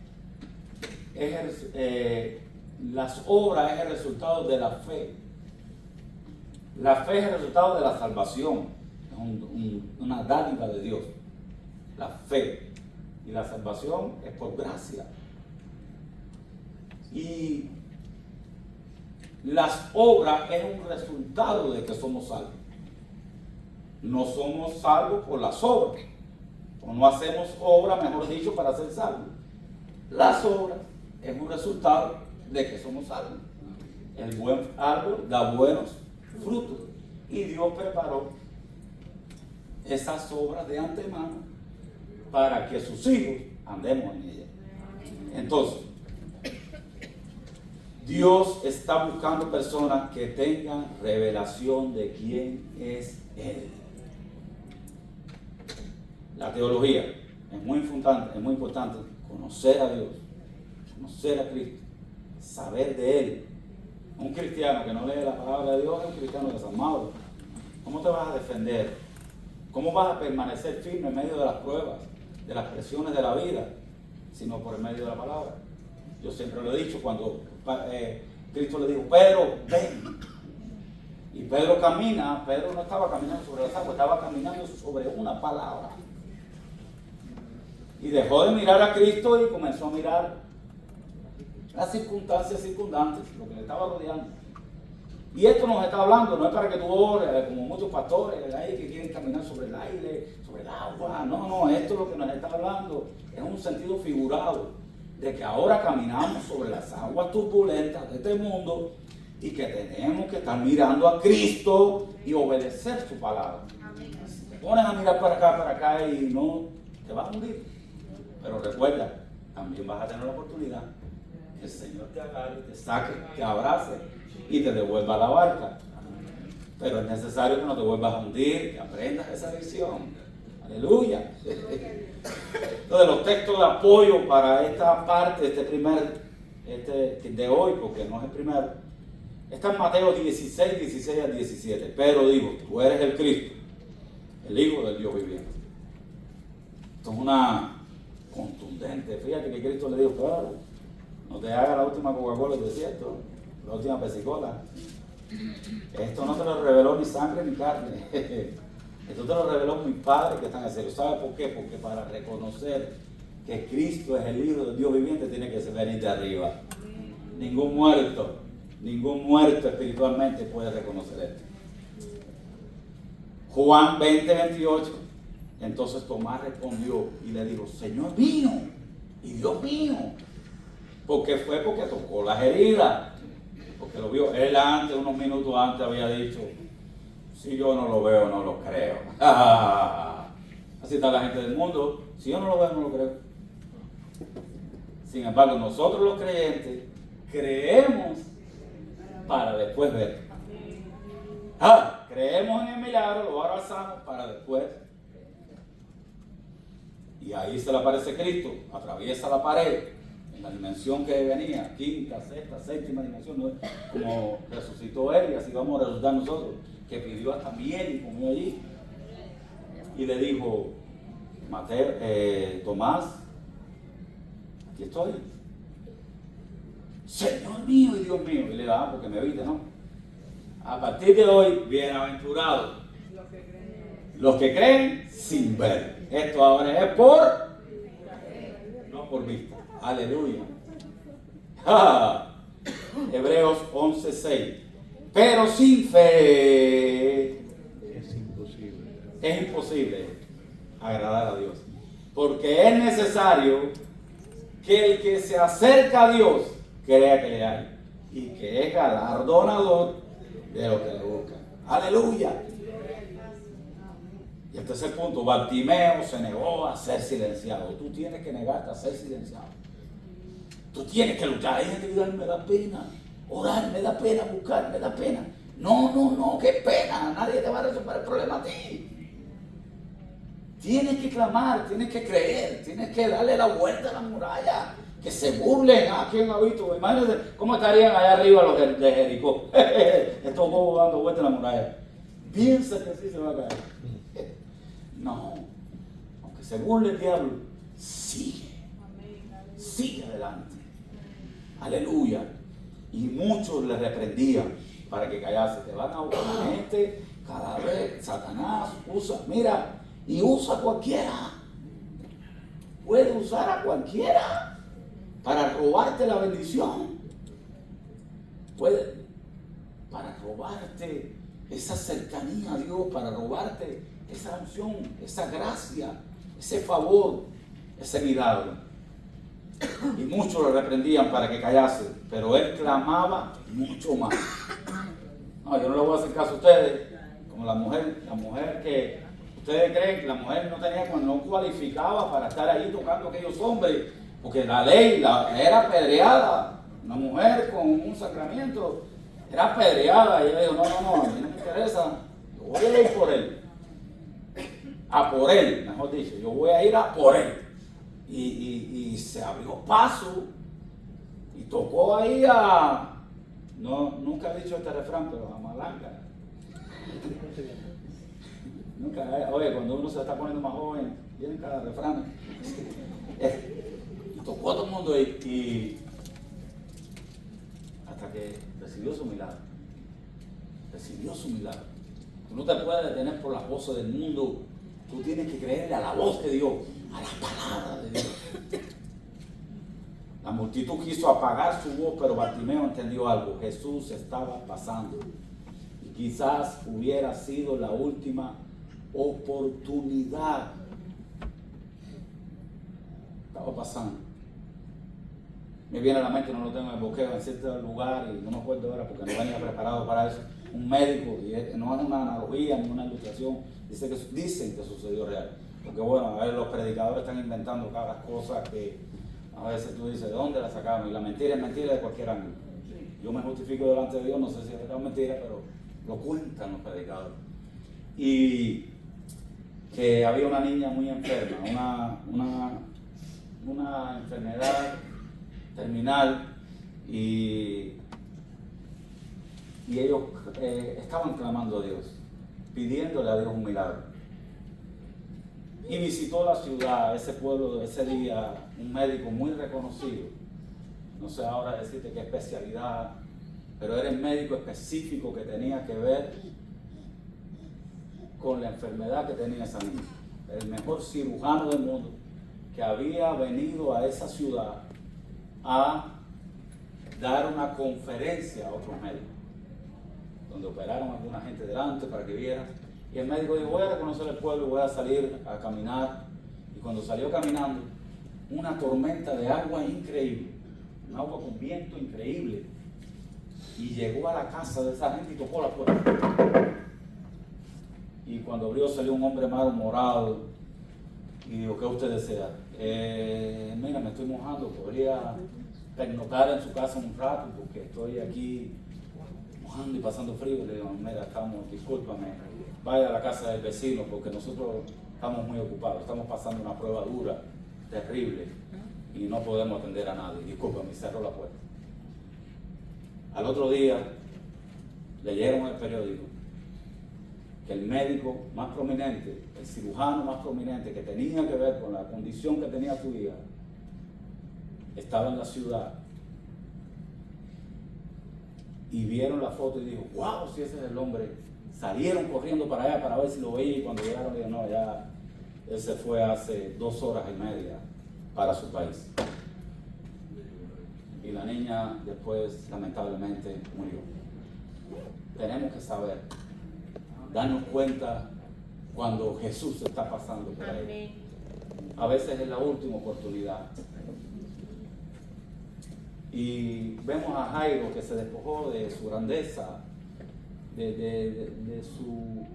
las obras es el resultado de la fe. La fe es el resultado de la salvación. Es una dádiva de Dios. La fe y la salvación es por gracia. Y las obras es un resultado de que somos salvos. No somos salvos por las obras, o no hacemos obras, mejor dicho, para ser salvos. Las obras es un resultado de que somos salvos. El buen árbol da buenos frutos, y Dios preparó esas obras de antemano para que sus hijos andemos en ellas. Entonces, Dios está buscando personas que tengan revelación de quién es Él. La teología es muy importante conocer a Dios, conocer a Cristo, saber de Él. Un cristiano que no lee la palabra de Dios es un cristiano desarmado. ¿Cómo te vas a defender? ¿Cómo vas a permanecer firme en medio de las pruebas, de las presiones de la vida, sino por el medio de la palabra? Yo siempre lo he dicho, cuando Cristo le dijo, Pedro, ven. Y Pedro camina, Pedro no estaba caminando sobre las aguas, estaba caminando sobre una palabra. Y dejó de mirar a Cristo y comenzó a mirar las circunstancias circundantes, lo que le estaba rodeando. Y esto nos está hablando, no es para que tú ores, como muchos pastores ahí que quieren caminar sobre el aire, sobre el agua. No, esto es lo que nos está hablando. Es un sentido figurado de que ahora caminamos sobre las aguas turbulentas de este mundo y que tenemos que estar mirando a Cristo y obedecer su palabra. Si te pones a mirar para acá y no, te vas a hundir. Pero recuerda, también vas a tener la oportunidad que el Señor te agarre, te saque, te abrace y te devuelva a la barca. Pero es necesario que no te vuelvas a hundir, que aprendas esa lección. Aleluya. Entonces los textos de apoyo para esta parte, de hoy, porque no es el primero, está en Mateo 16, 16 al 17. Pero digo, tú eres el Cristo, el Hijo del Dios viviente. Esto es una contundente. Fíjate que Cristo le dijo, claro, no te hagas la última Coca-Cola del desierto, la última pesicola. Esto no te lo reveló ni sangre ni carne. Esto te lo reveló mi Padre que está en el cielo. ¿Sabe por qué? Porque para reconocer que Cristo es el Hijo del Dios viviente tiene que venir de arriba. Ningún muerto espiritualmente puede reconocer esto. Juan 20, 28. Entonces Tomás respondió y le dijo, Señor mío y Dios mío. Porque tocó las heridas. Porque lo vio. Él antes, unos minutos antes, había dicho, si yo no lo veo, no lo creo. Así está la gente del mundo. Si yo no lo veo, no lo creo. Sin embargo, nosotros los creyentes creemos para después ver. Creemos en el milagro, lo abrazamos para después. Y ahí se le aparece Cristo, atraviesa la pared, en la dimensión que venía, quinta, sexta, séptima dimensión, ¿no? Como resucitó él y así vamos a resucitar nosotros, que pidió hasta miel y comió allí. Y le dijo, Tomás, aquí estoy. Señor mío y Dios mío. Y le dijo, porque me viste, ¿no? A partir de hoy, bienaventurados los que creen sin ver. Esto ahora es no por vista. Aleluya. Hebreos 11:6. Pero sin fe es imposible agradar a Dios. Porque es necesario que el que se acerca a Dios crea que le hay y que es galardonador de lo que le buscan. Aleluya. Y este es el punto. Bartimeo se negó a ser silenciado. Tú tienes que negarte a ser silenciado. Tú tienes que luchar. Hay gente que dice, me da pena orar, me da pena buscar, me da pena. No, qué pena. Nadie te va a resolver el problema a ti. Tienes que clamar, tienes que creer, tienes que darle la vuelta a la muralla. Que se burlen. ¿Quién ha visto? Imagínense cómo estarían allá arriba los de Jericó. Estos bobos dando vuelta a la muralla. Piensa que así se va a caer. No. Aunque se burle el diablo, sigue adelante. Aleluya. Y muchos le reprendían para que callase. Te van a buscar gente cada vez. Satanás usa a cualquiera. Puede usar a cualquiera para robarte la bendición. Para robarte esa cercanía a Dios, para robarte esa unción, esa gracia, ese favor, ese milagro. Y muchos lo reprendían para que callase, pero él clamaba mucho más. No, yo no le voy a hacer caso a ustedes, como la mujer que ustedes creen que la mujer no cualificaba para estar ahí tocando a aquellos hombres, porque la ley era apedreada. Una mujer con un sacramento era apedreada, y ella dijo, no, a mí no me interesa, yo voy a ir por él. A por él, mejor dicho, yo voy a ir a por él. Y se abrió paso y tocó ahí nunca he dicho este refrán, pero a malanga. Oye, cuando uno se está poniendo más joven, vienen cada refrán. Y tocó a todo el mundo y hasta que recibió su milagro. Tú no te puedes detener por las voces del mundo. Tú tienes que creerle a la voz de Dios, a la palabra de Dios. La multitud quiso apagar su voz, pero Bartimeo entendió algo. Jesús estaba pasando. Y quizás hubiera sido la última oportunidad. Estaba pasando. Me viene a la mente, no lo tengo en el boqueo, en cierto lugar, y no me acuerdo ahora porque no venía preparado para eso. Un médico, y no es una analogía ni una ilustración, dicen que sucedió real. Porque bueno, a ver, los predicadores están inventando cada cosa que a veces tú dices, ¿de dónde la sacaron? Y la mentira es mentira de cualquier ángulo. Yo me justifico delante de Dios, no sé si es verdad o mentira, pero lo cuentan los predicadores. Y que había una niña muy enferma, una enfermedad terminal, y ellos estaban clamando a Dios, pidiéndole a Dios un milagro. Y visitó la ciudad, ese pueblo, ese día, un médico muy reconocido. No sé ahora decirte qué especialidad, pero era el médico específico que tenía que ver con la enfermedad que tenía esa niña. El mejor cirujano del mundo que había venido a esa ciudad a dar una conferencia a otros médicos, donde operaron a alguna gente delante para que vieran. Y el médico dijo, voy a reconocer el pueblo, voy a salir a caminar. Y cuando salió caminando, una tormenta de agua increíble, un agua con viento increíble, y llegó a la casa de esa gente y tocó la puerta. Y cuando abrió salió un hombre malhumorado y dijo, ¿qué usted desea? Mira, me estoy mojando, podría pernoctar en su casa un rato porque estoy aquí mojando y pasando frío. Le digo, mira, discúlpame, vaya a la casa del vecino porque nosotros estamos muy ocupados, estamos pasando una prueba dura, terrible, y no podemos atender a nadie. Discúlpame, y cerró la puerta. Al otro día leyeron en el periódico que el médico más prominente, el cirujano más prominente que tenía que ver con la condición que tenía su hija, estaba en la ciudad, y vieron la foto y dijo, wow, si ese es el hombre. Salieron corriendo para allá para ver si lo veía, y cuando llegaron dijeron, no, ya él se fue hace 2 horas y media para su país. Y la niña después lamentablemente murió. Tenemos que saber, darnos cuenta cuando Jesús está pasando por ahí. A veces es la última oportunidad. Y vemos a Jairo que se despojó de su grandeza, de su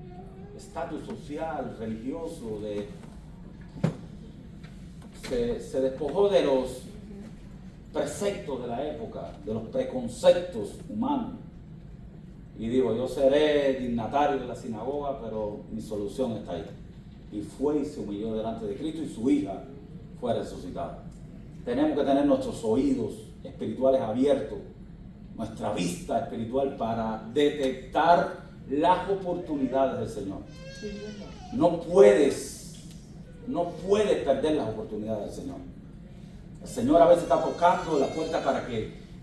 estatus social, religioso, se despojó de los preceptos de la época, de los preconceptos humanos. Y dijo, yo seré dignatario de la sinagoga, pero mi solución está ahí. Y fue y se humilló delante de Cristo, y su hija fue resucitada. Tenemos que tener nuestros oídos espirituales abiertos, nuestra vista espiritual, para detectar las oportunidades del Señor. No puedes perder las oportunidades del Señor. El Señor a veces está tocando la puerta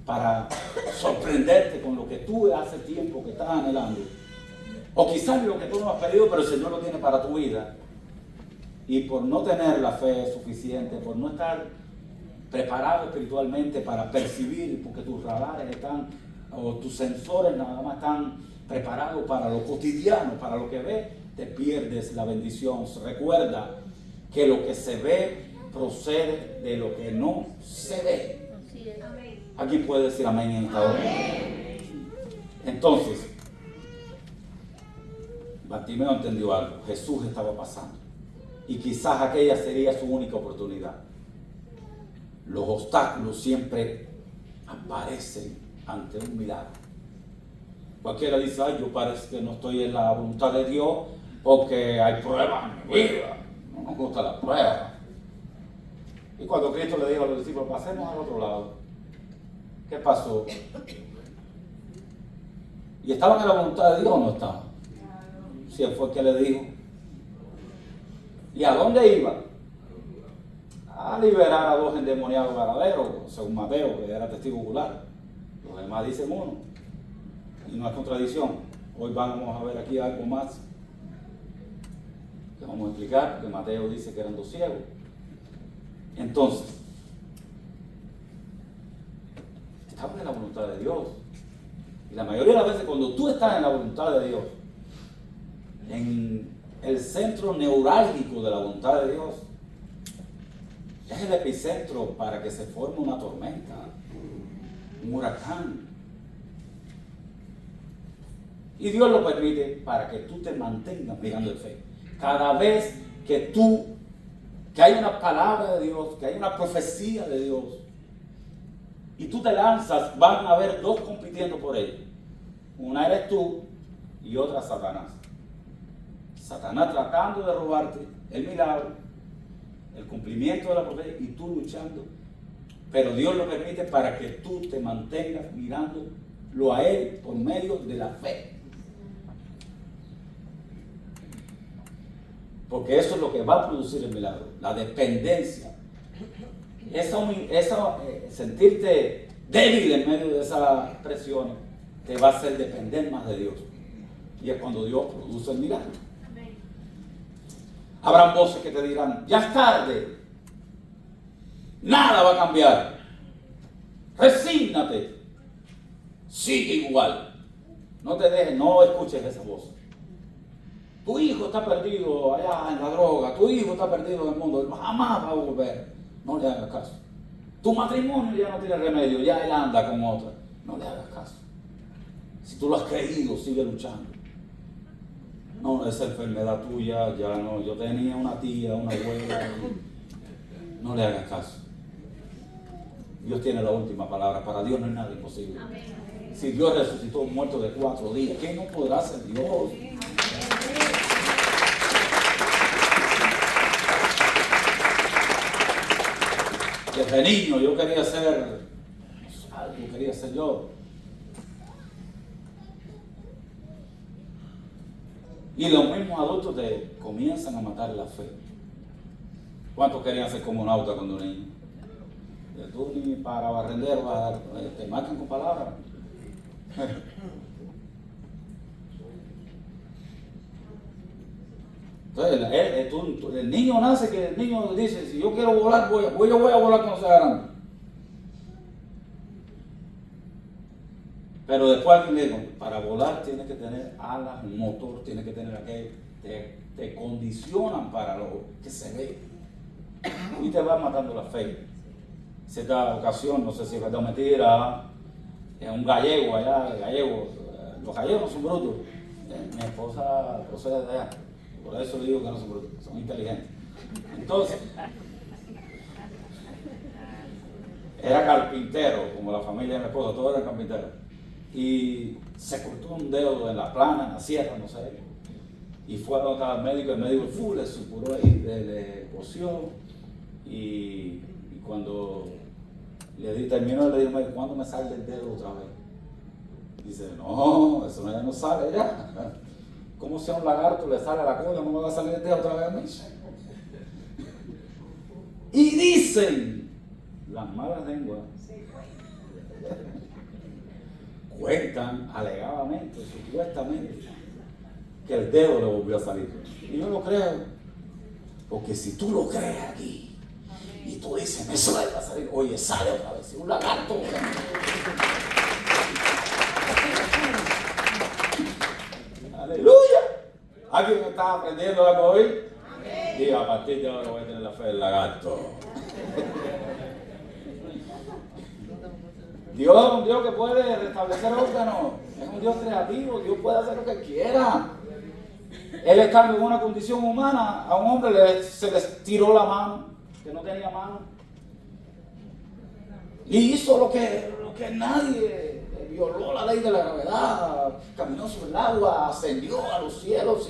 para sorprenderte con lo que tú hace tiempo que estás anhelando, o quizás lo que tú no has pedido, pero el Señor lo tiene para tu vida. Y por no tener la fe suficiente, por no estar preparado espiritualmente para percibir, porque tus radares están, o tus sensores nada más están preparados para lo cotidiano, para lo que ves, te pierdes la bendición. Recuerda que lo que se ve procede de lo que no se ve. ¿Alguien puede decir amén en esta hora? Entonces, Bartimeo entendió algo. Jesús estaba pasando, y quizás aquella sería su única oportunidad. Los obstáculos siempre aparecen ante un milagro. Cualquiera dice, ay, yo parece que no estoy en la voluntad de Dios porque hay pruebas en mi vida. No nos gusta la prueba. Y cuando Cristo le dijo a los discípulos, pasemos al otro lado, ¿qué pasó? ¿Y estaban en la voluntad de Dios o no estaban? Si él fue el que le dijo. ¿Y a dónde iba? A liberar a 2 endemoniados gadareros, según Mateo, que era testigo ocular. Los demás dicen uno, y no es contradicción. Hoy vamos a ver aquí algo más que vamos a explicar, que Mateo dice que eran 2 ciegos. Entonces, estamos en la voluntad de Dios. Y la mayoría de las veces cuando tú estás en la voluntad de Dios, en el centro neurálgico de la voluntad de Dios, es el epicentro para que se forme una tormenta, un huracán. Y Dios lo permite para que tú te mantengas mirando el fe. Cada vez que hay una palabra de Dios, que hay una profecía de Dios, y tú te lanzas, van a haber 2 compitiendo por ella. Una eres tú y otra Satanás. Satanás tratando de robarte el milagro, el cumplimiento de la profecía y tú luchando. Pero Dios lo permite para que tú te mantengas mirándolo a Él por medio de la fe. Porque eso es lo que va a producir el milagro, la dependencia. Sentirte débil en medio de esas presiones te va a hacer depender más de Dios. Y es cuando Dios produce el milagro. Habrán voces que te dirán, ya es tarde, nada va a cambiar, resígnate, sigue igual, no te dejes, no escuches esa voz. Tu hijo está perdido allá en la droga, tu hijo está perdido en el mundo, él jamás va a volver, no le hagas caso. Tu matrimonio ya no tiene remedio, ya él anda con otra, no le hagas caso. Si tú lo has creído, sigue luchando. No, esa enfermedad tuya, ya no. Yo tenía una tía, una abuela. No le hagas caso. Dios tiene la última palabra. Para Dios no es nada imposible. Si Dios resucitó un muerto de 4 días, ¿qué no podrá hacer Dios? Desde niño yo quería ser algo, quería ser yo. Y los mismos adultos te comienzan a matar la fe. ¿Cuántos querían ser cosmonautas cuando niños? Tú ni para barrendero te marcan con palabras. Entonces, el niño nace que el niño dice, si yo quiero volar, yo voy a volar cuando sea grande. Pero después alguien le dijo, para volar tienes que tener alas, un motor, tienes que tener aquello, te condicionan para lo que se ve. Y te va matando la fe. Cierta ocasión, no sé si es verdad o mentira, un gallego allá, los gallegos no son brutos. Mi esposa procede de allá, por eso digo que no son brutos, son inteligentes. Entonces, era carpintero, como la familia de mi esposa, todos eran carpinteros. Y se cortó un dedo en la plana, en la sierra, no sé. Y fue a notar al médico, el médico le supuró ahí, le cosió. Y cuando terminó, le dijo, ¿cuándo me sale el dedo otra vez? Dice, no, eso ya no sale ya. Como si a un lagarto le sale la cola, no me va a salir el dedo otra vez a mí. Y dicen las malas lenguas, cuentan alegadamente, supuestamente, que el dedo le volvió a salir. Y yo lo creo, porque si tú lo crees aquí y tú dices, me suelta a salir, oye, sale otra vez, un lagarto. Aleluya. ¿Alguien está aprendiendo algo hoy? Diga, a partir de ahora voy a tener la fe del lagarto. Dios es un Dios que puede restablecer órganos, es un Dios creativo, Dios puede hacer lo que quiera. Él estando en una condición humana, a un hombre se le tiró la mano, que no tenía mano. Y hizo lo que nadie, violó la ley de la gravedad, caminó sobre el agua, ascendió a los cielos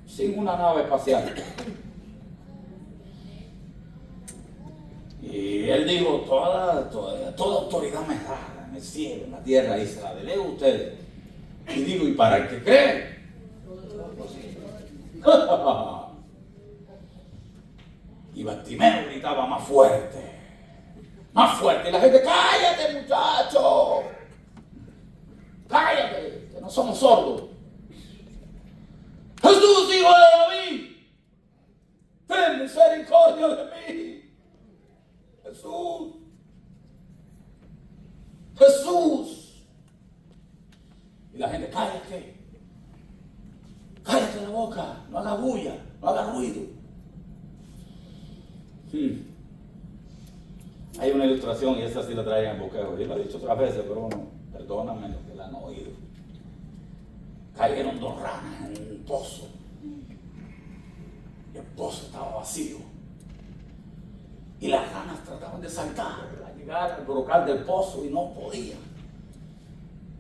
sin una nave espacial. Y él dijo, toda autoridad me da en el cielo, en la tierra, y se la delego a ustedes. Y digo, ¿y para el que cree? Y Bartimeo gritaba más fuerte, y la gente, cállate muchacho, cállate, que no somos sordos. Jesús, hijo de David, ten misericordia de mí. Jesús. Y la gente, cállate la boca, no haga bulla, no haga ruido. Hay una ilustración, y esa sí la traía en bosquejo. Yo la he dicho otras veces, pero bueno, perdóname los que la han oído. Cayeron 2 ranas en un pozo. Y el pozo estaba vacío. Y las ranas trataban de saltar, a llegar al brocal del pozo y no podían.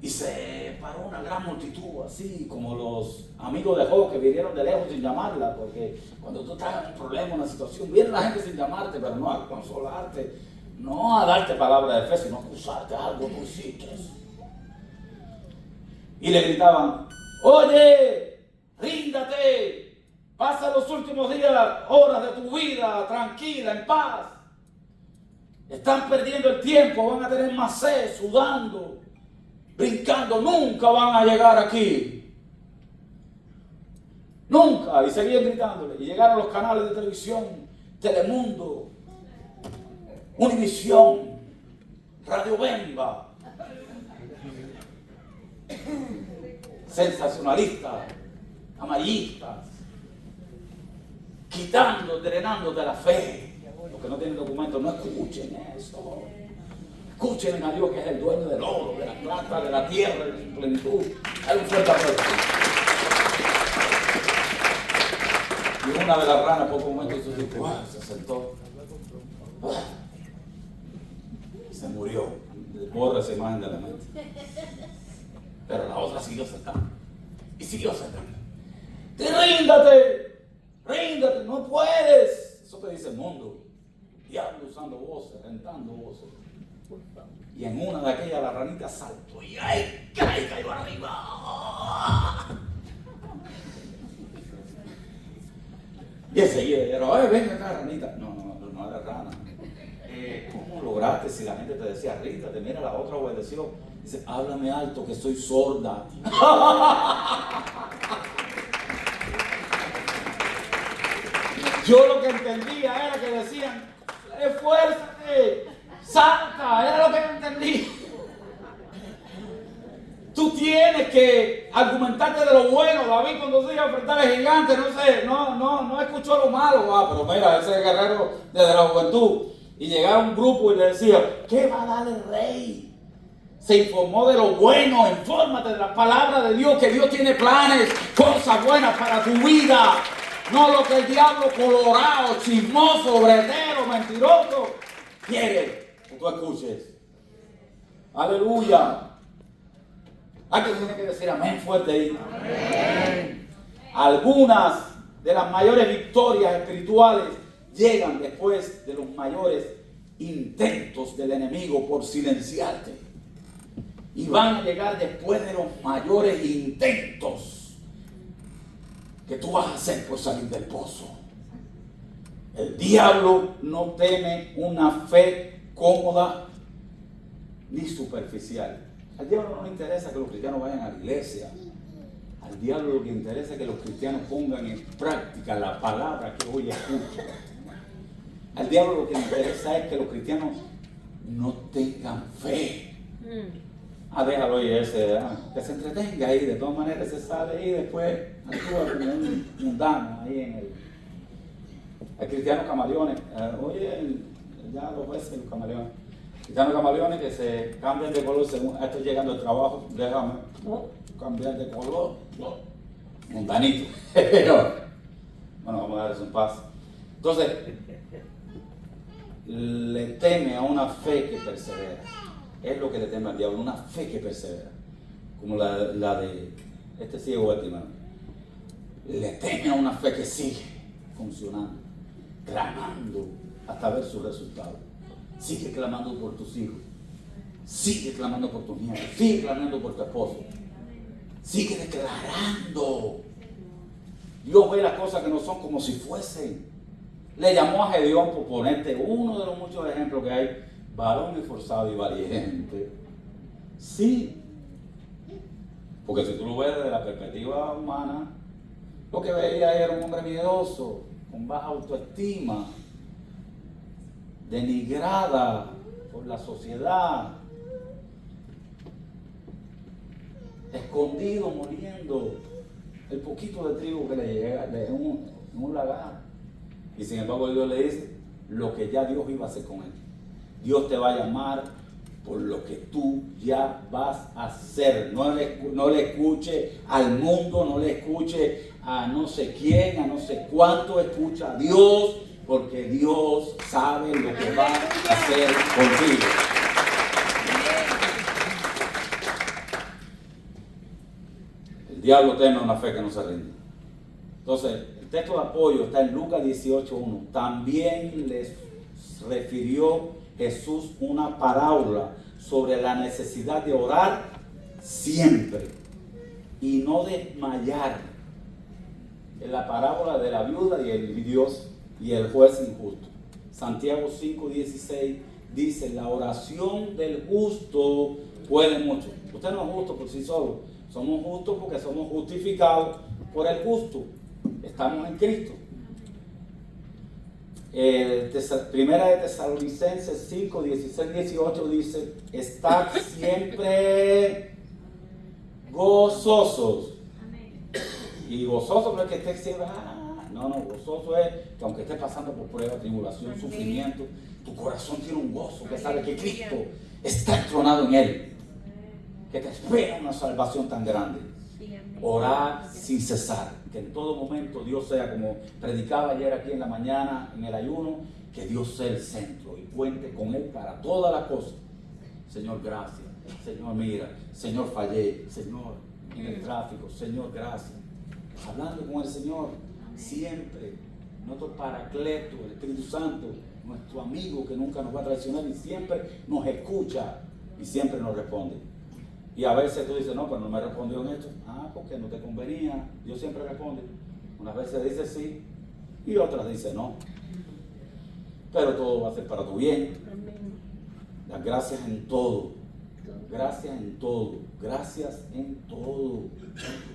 Y se paró una gran multitud, así como los amigos de Job que vinieron de lejos sin llamarla, porque cuando tú estás en un problema, una situación, viene la gente sin llamarte, pero no a consolarte, no a darte palabra de fe, sino a acusarte de algo que tú hiciste. Y le gritaban: oye, ríndate, pasa los últimos días, horas de tu vida tranquila, en paz. Están perdiendo el tiempo, van a tener más sed, sudando, brincando, nunca van a llegar aquí. Nunca. Y seguían gritándole. Y llegaron los canales de televisión, Telemundo, Univisión, Radio Bemba, sensacionalistas, amarillistas, quitando, drenando de la fe. Los que no tienen documentos, no escuchen eso. Escuchen a Dios, que es el dueño del oro, de la plata, de la tierra, de su plenitud. Hay un fuerte aplauso. Y una de las ranas, por un momento, se sentó. Se murió. Borra esa imagen de la mente. Pero la otra siguió sentando. Y siguió sentando. ¡Ríndate! ¡Ríndate! ¡No puedes! Eso te dice el mundo. Diablo usando voces, rentando voces. Y en una de aquellas la ranita saltó y ¡ay! ¡Cayó arriba! Y enseguida dijeron: venga acá, ranita. No era rana. ¿Cómo lograste si la gente te decía ríndate? Mira, la otra obedeció. Dice: háblame alto que soy sorda. Yo lo que entendía era que decían: esfuérzate, salta, era lo que yo entendí. Tú tienes que argumentarte de lo bueno. David, cuando se iba a enfrentar al gigante, no escuchó lo malo. Pero mira, ese guerrero desde la juventud. Y llegaba un grupo y le decía: ¿qué va a dar el rey? Se informó de lo bueno. Infórmate de la palabra de Dios, que Dios tiene planes, cosas buenas para tu vida. No lo que el diablo colorado, chismoso, bretero, mentiroso quiere que tú escuches. Aleluya. Alguien tiene que decir amén fuerte ahí. Amén. Algunas de las mayores victorias espirituales llegan después de los mayores intentos del enemigo por silenciarte. Y van a llegar después de los mayores intentos que tú vas a hacer por salir del pozo. El diablo no teme una fe cómoda ni superficial. Al diablo no le interesa que los cristianos vayan a la iglesia. Al diablo lo que interesa es que los cristianos pongan en práctica la palabra que hoy escuchan. Al diablo lo que le interesa es que los cristianos no tengan fe. Déjalo y ese, que se entretenga ahí, de todas maneras se sale y después actúa como un mundano ahí en el cristiano camaleones. Ya lo ves, los camaleones. Cristianos camaleones que se cambian de color según estoy llegando al trabajo, déjame cambiar de color. Mundanito. Bueno, vamos a darles un paso. Entonces, le teme a una fe que persevera. Es lo que le teme al diablo, una fe que persevera. Como la de este ciego hermano. Le teme a una fe que sigue funcionando, clamando hasta ver su resultado. Sigue clamando por tus hijos. Sigue clamando por tus nietos. Sigue clamando por tu esposo. Sigue declarando. Dios ve las cosas que no son como si fuesen. Le llamó a Gedeón, por ponerte uno de los muchos ejemplos que hay, varón esforzado y valiente. Sí. Porque si tú lo ves desde la perspectiva humana, lo que veía era un hombre miedoso, con baja autoestima, denigrada por la sociedad, escondido, moliendo el poquito de trigo que le llega en un lagar. Y sin embargo Dios le dice lo que ya Dios iba a hacer con él. Dios te va a llamar por lo que tú ya vas a hacer. No le escuche al mundo, no le escuche a no sé quién, a no sé cuánto. Escucha a Dios, porque Dios sabe lo que va a hacer contigo. diablo tiene una fe que no se rinde. Entonces, el texto de apoyo está en Lucas 18:1. También les refirió Jesús una parábola sobre la necesidad de orar siempre y no desmayar. En la parábola de la viuda y el Dios y el juez injusto. Santiago 5:16 dice: la oración del justo puede mucho. Usted no es justo por sí solo, somos justos porque somos justificados por el justo. Estamos en Cristo. Primera de Tesalonicenses 5:16-18 dice: estad siempre gozosos. Y gozoso no es que esté siempre, no, gozoso es que aunque esté pasando por prueba, tribulación, sufrimiento, tu corazón tiene un gozo que sabe que Cristo está entronado en él, que te espera una salvación tan grande. Orar sin cesar, que en todo momento Dios sea, como predicaba ayer aquí en la mañana en el ayuno, que Dios sea el centro y cuente con él para todas las cosas. Señor, gracias. Señor, mira. Señor, fallé. Señor, en el tráfico. Señor, gracias. Hablando con el Señor siempre, nuestro Paracleto, el Espíritu Santo, nuestro amigo que nunca nos va a traicionar y siempre nos escucha y siempre nos responde. Y a veces tú dices: no, pero no me respondió en esto. Porque no te convenía. Dios siempre responde. Unas veces dice sí y otras dice no, pero todo va a ser para tu bien. Las gracias en todo. Gracias en todo, gracias en todo,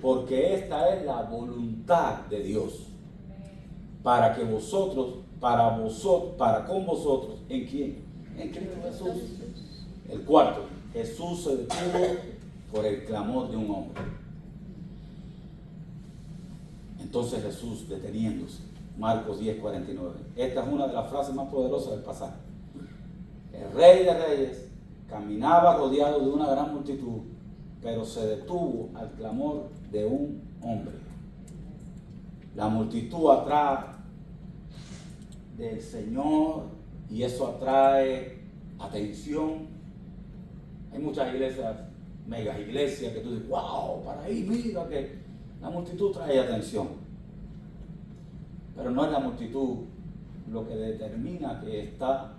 porque esta es la voluntad de Dios, para que vosotros, para con vosotros, ¿en quién? En Cristo Jesús. El cuarto, Jesús se detuvo por el clamor de un hombre. Entonces Jesús, deteniéndose, Marcos 10:49, esta es una de las frases más poderosas del pasaje. El Rey de Reyes caminaba rodeado de una gran multitud, pero se detuvo al clamor de un hombre. La multitud atrae del Señor y eso atrae atención. Hay muchas iglesias, megas iglesias, que tú dices: wow, para ahí, mira que la multitud trae atención. Pero no es la multitud lo que determina que está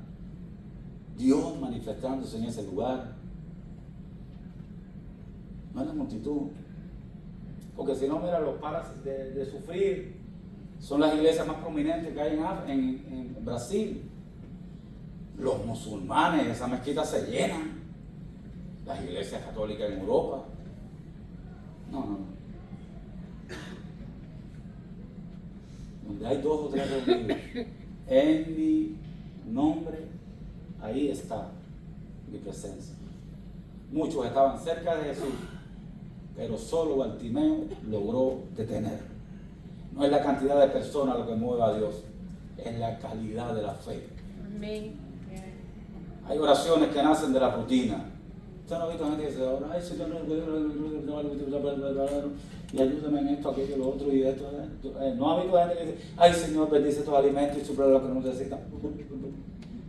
Dios manifestándose en ese lugar. No es la multitud. Porque si no, mira, los paras de sufrir son las iglesias más prominentes que hay en Brasil. Los musulmanes, esas mezquitas se llenan. Las iglesias católicas en Europa. No. Donde hay 2 o 3 reunidos en mi nombre, ahí está mi presencia. Muchos estaban cerca de Jesús, pero solo Bartimeo logró detener. No es la cantidad de personas lo que mueve a Dios, es la calidad de la fe. Amén. Hay oraciones que nacen de la rutina. Usted no ha visto gente que dice: ay, Señor, y ayúdame en esto, aquello, lo otro y esto. No ha visto gente que dice: ay, Señor, bendice estos alimentos y suple lo que necesitan.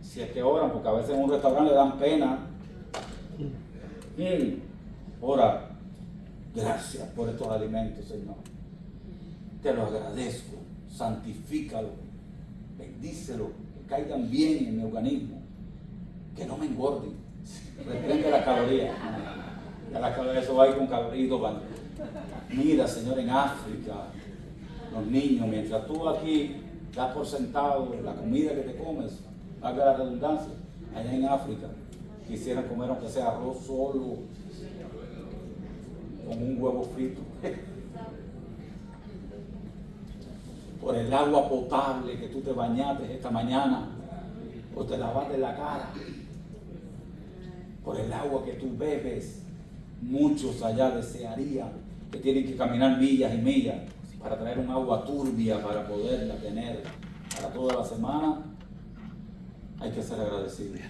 Si es que oran, porque a veces en un restaurante le dan pena. Ora: gracias por estos alimentos, Señor. Te lo agradezco. Santifícalo. Bendícelo. Que caigan bien en mi organismo. Que no me engorden. Reprende las calorías. Eso va a ir con calorías. Mira, Señor, en África, los niños, mientras tú aquí das por sentado la comida que te comes, haga la redundancia, allá en África quisieran comer aunque sea arroz solo, con un huevo frito. Por el agua potable que tú te bañaste esta mañana, o te lavaste la cara, por el agua que tú bebes. Muchos allá desearían que tienen que caminar millas y millas para traer un agua turbia para poderla tener para toda la semana. Hay que ser agradecidos.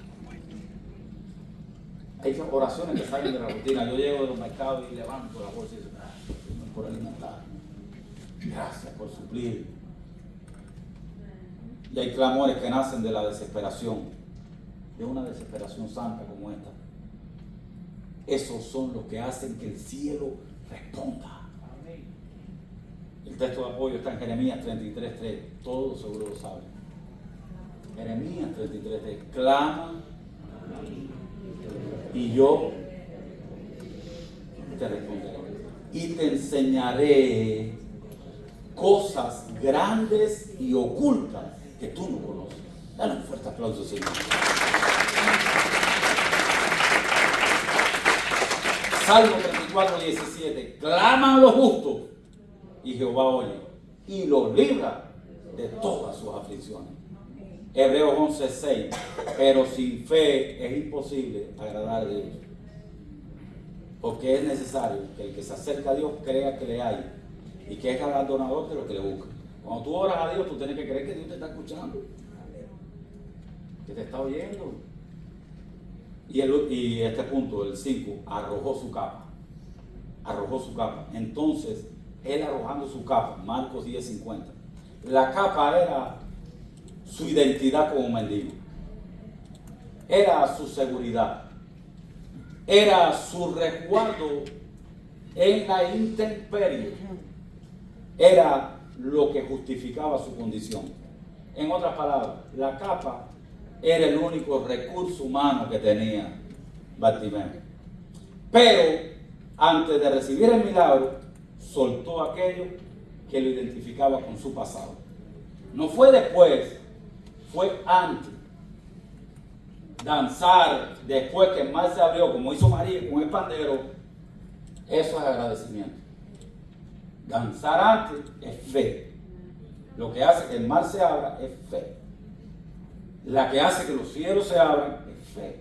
Hay oraciones que salen de la rutina. Yo llego de los mercados y levanto la bolsa y digo: gracias, Señor, por alimentar. Gracias por suplir. Y hay clamores que nacen de la desesperación, de una desesperación santa como esta. Esos son los que hacen que el cielo responda. El texto de apoyo está en Jeremías 33:3. Todos seguro lo saben. Jeremías 33:3. Clama y yo te responderé. Y te enseñaré cosas grandes y ocultas que tú no conoces. Dale un fuerte aplauso, Señor. Salmo 34:17. Claman los justos y Jehová oye y los libra de todas sus aflicciones. Hebreos 11:6. Pero sin fe es imposible agradar a Dios, porque es necesario que el que se acerca a Dios crea que le hay y que es galardonador de lo que le busca. Cuando tú oras a Dios, tú tienes que creer que Dios te está escuchando, que te está oyendo. Y este punto, el 5, arrojó su capa. Arrojó su capa. Entonces, él arrojando su capa, Marcos 10:50. La capa era su identidad como mendigo. Era su seguridad. Era su resguardo en la intemperie. Era lo que justificaba su condición. En otras palabras, la capa era el único recurso humano que tenía Bartimeo. Pero antes de recibir el milagro, soltó aquello que lo identificaba con su pasado. No fue después, fue antes. Danzar después que el mar se abrió, como hizo María con el pandero, eso es agradecimiento. Danzar antes es fe. Lo que hace que el mar se abra es fe. La que hace que los cielos se abran es fe.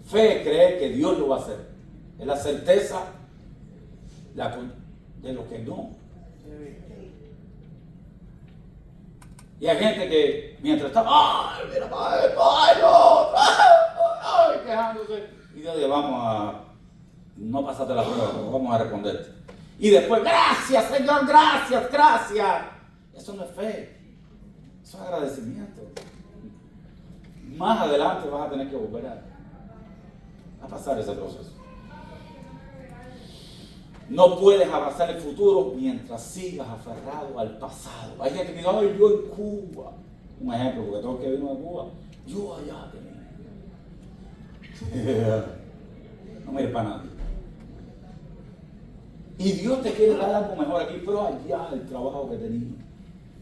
Fe es creer que Dios lo va a hacer. Es la certeza de lo que no. Y hay gente que mientras está, ¡ay, mira, ay, no! ¡Ay, quejándose! Y Dios dice, vamos a, no pasaste la prueba, vamos a responderte. Y después, gracias, Señor, gracias, gracias. Eso no es fe. Eso es agradecimiento. Más adelante vas a tener que volver a pasar ese proceso. No puedes abrazar el futuro mientras sigas aferrado al pasado. Hay gente que dice, ay, yo en Cuba. Un ejemplo, porque todo el que vino de Cuba, yo allá tenía. No mires para nadie. Y Dios te quiere dar algo mejor aquí, pero allá el trabajo que tenía.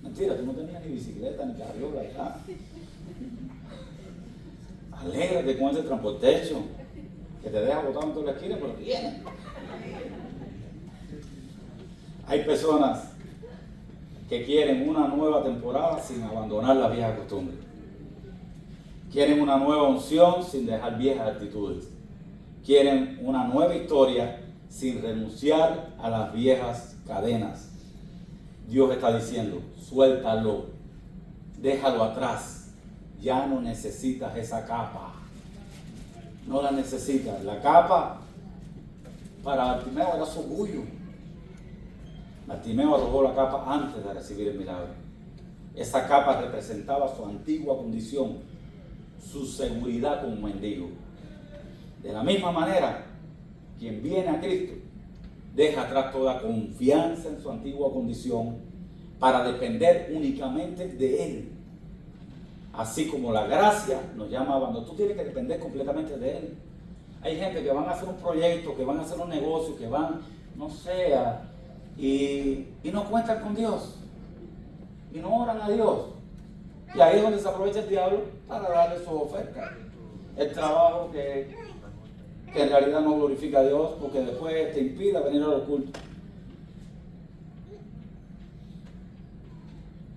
Mentira, tú no tenías ni bicicleta ni carriola allá. Alégrate con ese transportecho que te deja botado en toda la esquina, pero tiene. Hay personas que quieren una nueva temporada sin abandonar las viejas costumbres. Quieren una nueva unción sin dejar viejas actitudes. Quieren una nueva historia sin renunciar a las viejas cadenas. Dios está diciendo, suéltalo, déjalo atrás. Ya no necesitas esa capa. No la necesitas. La capa para Bartimeo era su orgullo. Bartimeo arrojó la capa antes de recibir el milagro. Esa capa representaba su antigua condición, su seguridad como mendigo. De la misma manera, quien viene a Cristo deja atrás toda confianza en su antigua condición para depender únicamente de Él. Así como la gracia nos llama cuando tú tienes que depender completamente de Él. Hay gente que van a hacer un proyecto, que van a hacer un negocio, que van, no sé, y no cuentan con Dios. Y no oran a Dios. Y ahí es donde se aprovecha el diablo para darle su oferta. El trabajo que en realidad no glorifica a Dios porque después te impide venir a los cultos.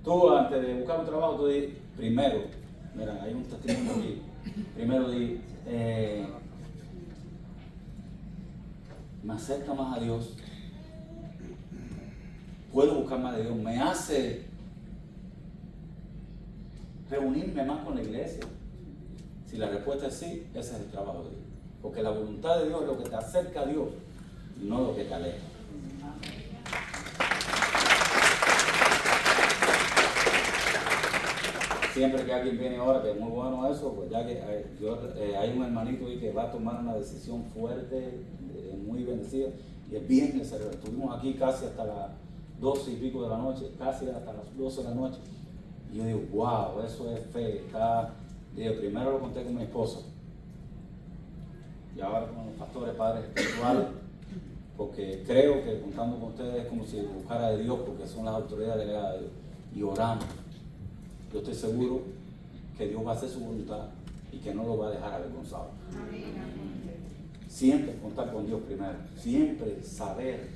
Tú antes de buscar un trabajo, tú dices, primero, mira, hay un testimonio aquí. Primero di, me acerca más a Dios. Puedo buscar más de Dios. Me hace reunirme más con la iglesia. Si la respuesta es sí, ese es el trabajo de Dios. Porque la voluntad de Dios es lo que te acerca a Dios, no lo que te aleja. siempre que alguien viene ahora, que es muy bueno eso, pues ya que hay un hermanito ahí que va a tomar una decisión fuerte, muy bendecida, y el viernes estuvimos aquí casi hasta las 12 y pico de la noche, casi hasta las 12 de la noche, y yo digo, wow, eso es fe. Digo, primero lo conté con mi esposa, y ahora con los pastores, padres espirituales, porque creo que contando con ustedes es como si buscara de Dios, porque son las autoridades delegadas de Dios, y oramos. Yo estoy seguro que Dios va a hacer su voluntad y que no lo va a dejar avergonzado. Siempre contar con Dios primero, siempre saber.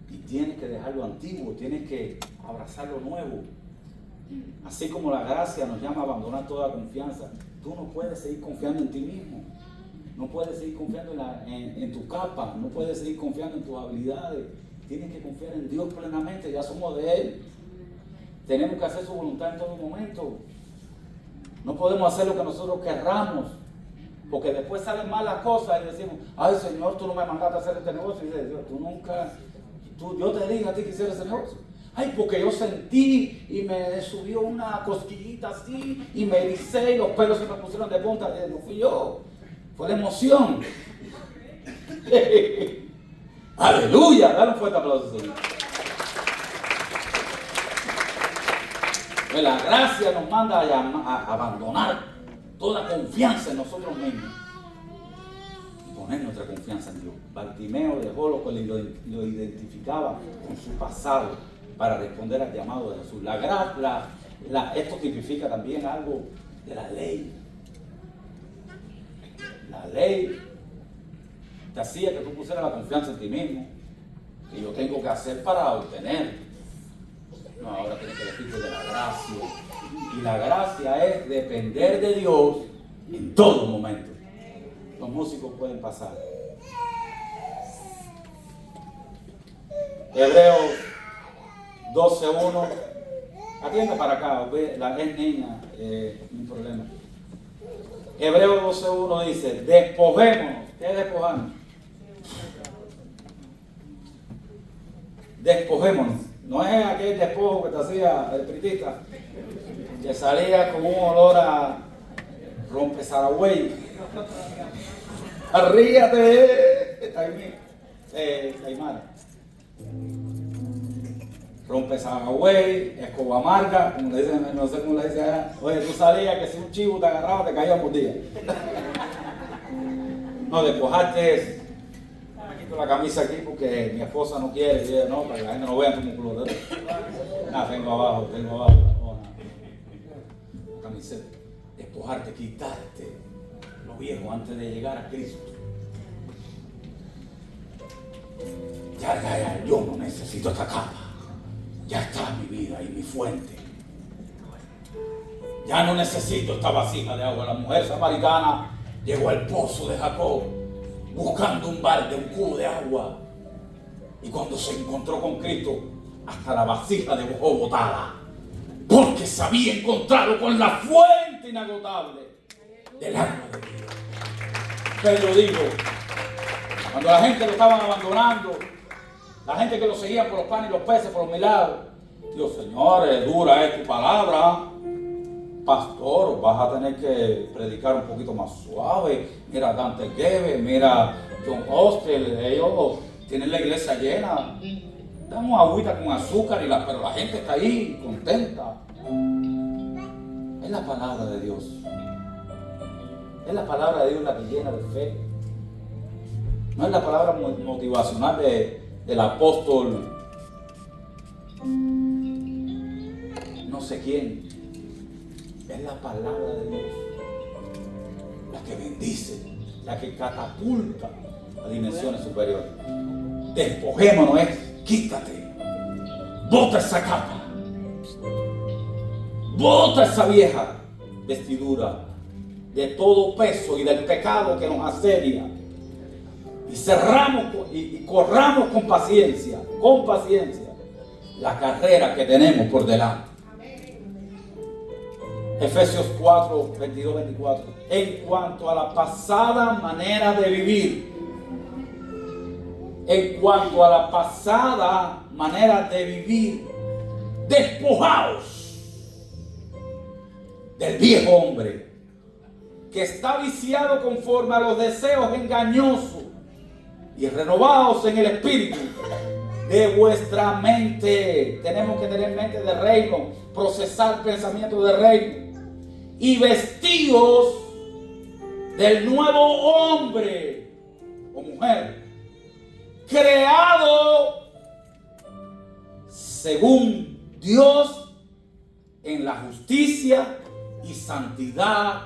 Y tienes que dejar lo antiguo, tienes que abrazar lo nuevo. Así como la gracia nos llama a abandonar toda confianza, tú no puedes seguir confiando en ti mismo. No puedes seguir confiando en tu capa, no puedes seguir confiando en tus habilidades. Tienes que confiar en Dios plenamente, ya somos de Él. Tenemos que hacer su voluntad en todo momento. No podemos hacer lo que nosotros querramos, porque después salen mal las cosas y decimos, ay Señor, tú no me mandaste a hacer este negocio. Y dice Dios, yo te dije a ti que hicieras ese negocio. Ay, porque yo sentí y me subió una cosquillita así y me ericé y los pelos se me pusieron de punta. No fui yo, fue la emoción. Aleluya, dale un fuerte aplauso, Señor. Pues la gracia nos manda a abandonar toda confianza en nosotros mismos y poner nuestra confianza en Dios. Bartimeo dejó lo que lo identificaba con su pasado para responder al llamado de Jesús. Esto tipifica también algo de la ley. La ley te hacía que tú pusieras la confianza en ti mismo, que yo tengo que hacer para obtener. No, ahora tienes que vestirte de la gracia. Y la gracia es depender de Dios en todo momento. Los músicos pueden pasar. Hebreos 12:1. Atiende para acá, la es niña, no hay problema. Hebreos 12:1 dice, despojémonos. ¿Qué es despojarnos? Despojémonos. No es aquel despojo que te hacía el pritista, que salía con un olor a rompezaragüey. Arríate, Taimara. Rompezaragüey, escoba amarga, como le dicen, no sé cómo le dicen allá. Oye, tú salías que si un chivo te agarraba, te caía por día. No, despojarte es. La camisa aquí porque mi esposa no quiere, y ella no, para que la gente no vea como culo. Nada, tengo abajo. Oh, la camiseta. Despojarte, quitarte lo viejo antes de llegar a Cristo. Ya, yo no necesito esta capa. Ya está mi vida y mi fuente. Ya no necesito esta vasija de agua. La mujer samaritana llegó al pozo de Jacob buscando un balde, un cubo de agua. Y cuando se encontró con Cristo, hasta la vasija dejó botada. Porque se había encontrado con la fuente inagotable del agua de vida. Pero digo, cuando la gente lo estaban abandonando, la gente que lo seguía por los panes y los peces, por los milagros, Dios, Señor, dura es tu palabra. Pastor, vas a tener que predicar un poquito más suave. Mira Dante Gebel, mira John Hostel, ellos tienen la iglesia llena. Damos agüita con azúcar, pero la gente está ahí contenta. Es la palabra de Dios. Es la palabra de Dios la que llena de fe. No es la palabra motivacional del apóstol no sé quién. Es la palabra de Dios la que bendice, la que catapulta a dimensiones superiores. Despojémonos, quítate, bota esa capa, bota esa vieja vestidura de todo peso y del pecado que nos asedia, y cerramos y corramos con paciencia la carrera que tenemos por delante. Efesios 4, 22, 24. En cuanto a la pasada manera de vivir, despojaos del viejo hombre que está viciado conforme a los deseos engañosos y renovaos en el espíritu de vuestra mente. Tenemos que tener mente de reino, procesar pensamientos de reino y vestidos del nuevo hombre o mujer creado según Dios en la justicia y santidad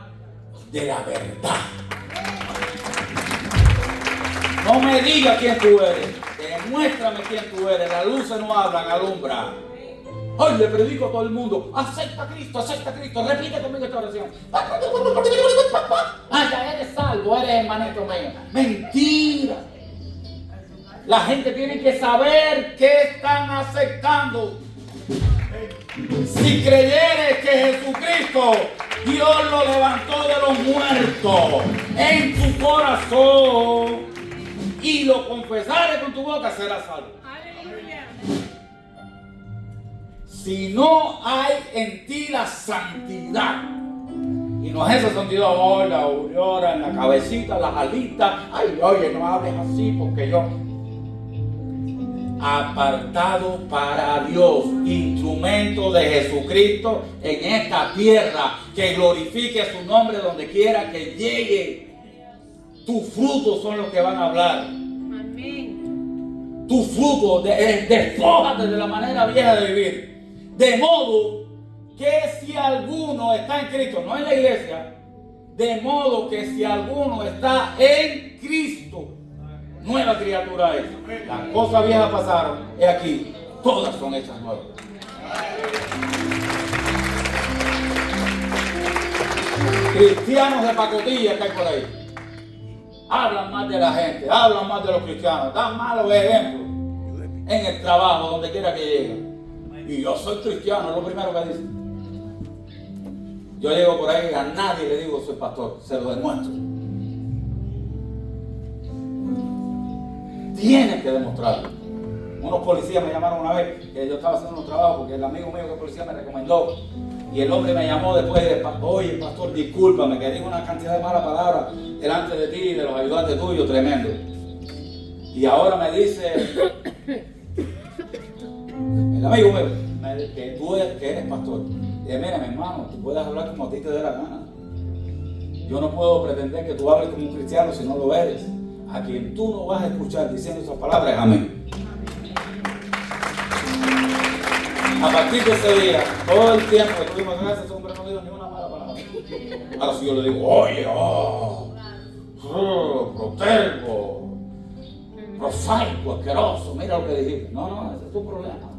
de la verdad. No me digas quién tú eres, demuéstrame quién tú eres. Las luces no hablan, alumbra. Hoy le predico a todo el mundo: acepta a Cristo, repite conmigo esta oración. Ya eres salvo, eres hermanito mío. Mentira. La gente tiene que saber qué están aceptando. Si creyeres que Jesucristo, Dios lo levantó de los muertos en tu corazón y lo confesares con tu boca, serás salvo. Aleluya. Si no hay en ti la santidad, y no es esa santidad, la aurora en la cabecita, las alitas, ay, oye, no hables así porque yo... Apartado para Dios, instrumento de Jesucristo en esta tierra, que glorifique su nombre donde quiera que llegue. Tus frutos son los que van a hablar. Amén. Tus frutos, despójate de la manera vieja de vivir. De modo que si alguno está en Cristo, no en la iglesia, de modo que si alguno está en Cristo, nueva criatura es. Las cosas viejas pasaron, he aquí, todas son hechas nuevas. Cristianos de pacotilla que hay por ahí hablan más de la gente, hablan más de los cristianos, dan malos ejemplos en el trabajo, donde quiera que lleguen. Y yo soy cristiano, es lo primero que dicen. Yo llego por ahí, a nadie le digo soy pastor, se lo demuestro. Tienes que demostrarlo. Unos policías me llamaron una vez que yo estaba haciendo un trabajo porque el amigo mío que es policía me recomendó, y el hombre me llamó después de: oye pastor, discúlpame que digo una cantidad de malas palabras delante de ti y de los ayudantes tuyos, tremendo. Y ahora me dice el amigo mío que tú eres pastor. Y dije: mira, mi hermano, tú puedes hablar como a ti te dé la gana. Yo no puedo pretender que tú hables como un cristiano si no lo eres. A quien tú no vas a escuchar diciendo esas palabras es a mí. A partir de ese día, todo el tiempo que tuvimos gracias, ese hombre no dijo ni una mala palabra. Ahora si yo le digo: oye, protervo, prosaico, asqueroso, mira lo que dijiste. No, ese es tu problema.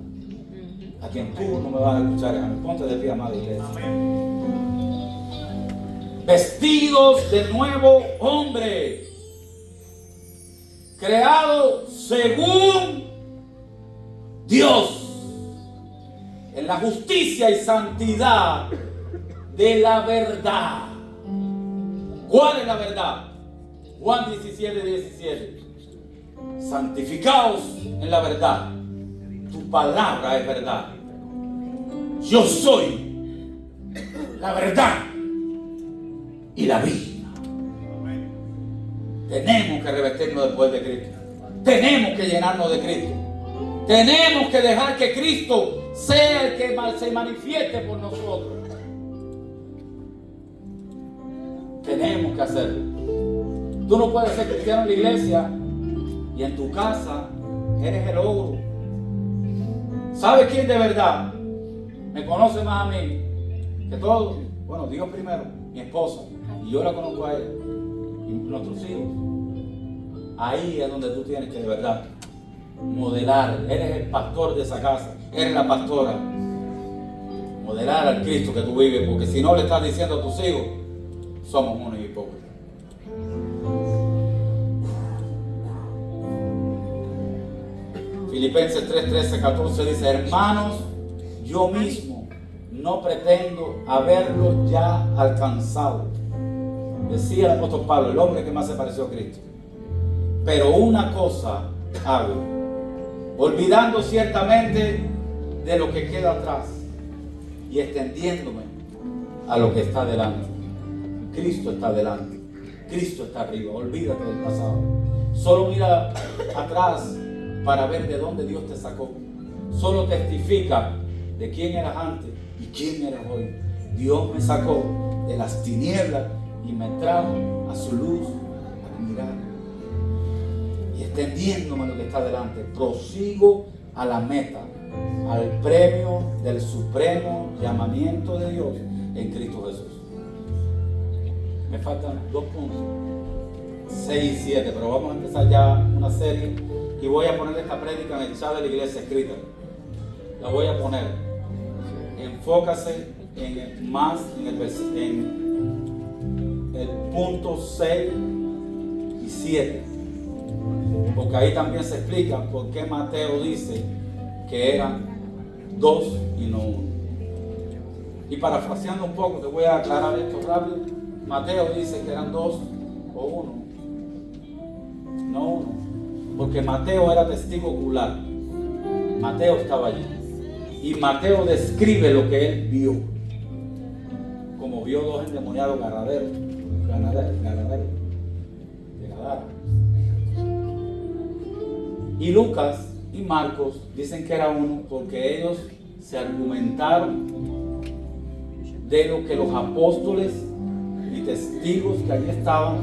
A quien tú no me vas a escuchar es a mí. Ponte de pie, amada iglesia. Vestidos de nuevo hombre, creado según Dios, en la justicia y santidad de la verdad. ¿Cuál es la verdad? Juan 17:17. Santificaos en la verdad. Tu palabra es verdad. Yo soy la verdad y la vida. Tenemos que revestirnos del poder de Cristo. Tenemos que llenarnos de Cristo. Tenemos que dejar que Cristo sea el que se manifieste por nosotros. Tenemos que hacerlo. Tú no puedes ser cristiano en la iglesia y en tu casa eres el ogro. ¿Sabes quién de verdad me conoce más a mí que todos? Bueno, Dios primero, mi esposa, y yo la conozco a ella, y nuestros hijos. Ahí es donde tú tienes que de verdad modelar. Eres el pastor de esa casa, eres la pastora. Modelar al Cristo que tú vives, porque si no le estás diciendo a tus hijos, somos unos hipócritas. Filipenses 3:13-14 dice: hermanos, yo mismo no pretendo haberlo ya alcanzado. Decía el apóstol Pablo, el hombre que más se pareció a Cristo. Pero una cosa hago, olvidando ciertamente de lo que queda atrás y extendiéndome a lo que está delante. Cristo está delante, Cristo está arriba. Olvídate del pasado. Solo mira atrás para ver de dónde Dios te sacó. Solo testifica de quién eras antes y quién eres hoy. Dios me sacó de las tinieblas y me trajo a su luz admirable. Y extendiéndome lo que está delante, prosigo a la meta, al premio del supremo llamamiento de Dios en Cristo Jesús. Me faltan 2 puntos, 6 y 7, pero vamos a empezar ya una serie y voy a poner esta prédica en el chat de la iglesia escrita. La voy a poner. Enfócase en el punto 6 y 7, porque ahí también se explica por qué Mateo dice que eran 2 y no 1. Y parafraseando un poco, te voy a aclarar esto rápido. Mateo dice que eran 2 o 1, no 1, porque Mateo era testigo ocular. Mateo estaba allí y Mateo describe lo que él vio, como vio 2 endemoniados ganaderos de Gadara. Y Lucas y Marcos dicen que era 1 porque ellos se argumentaron de lo que los apóstoles y testigos que allí estaban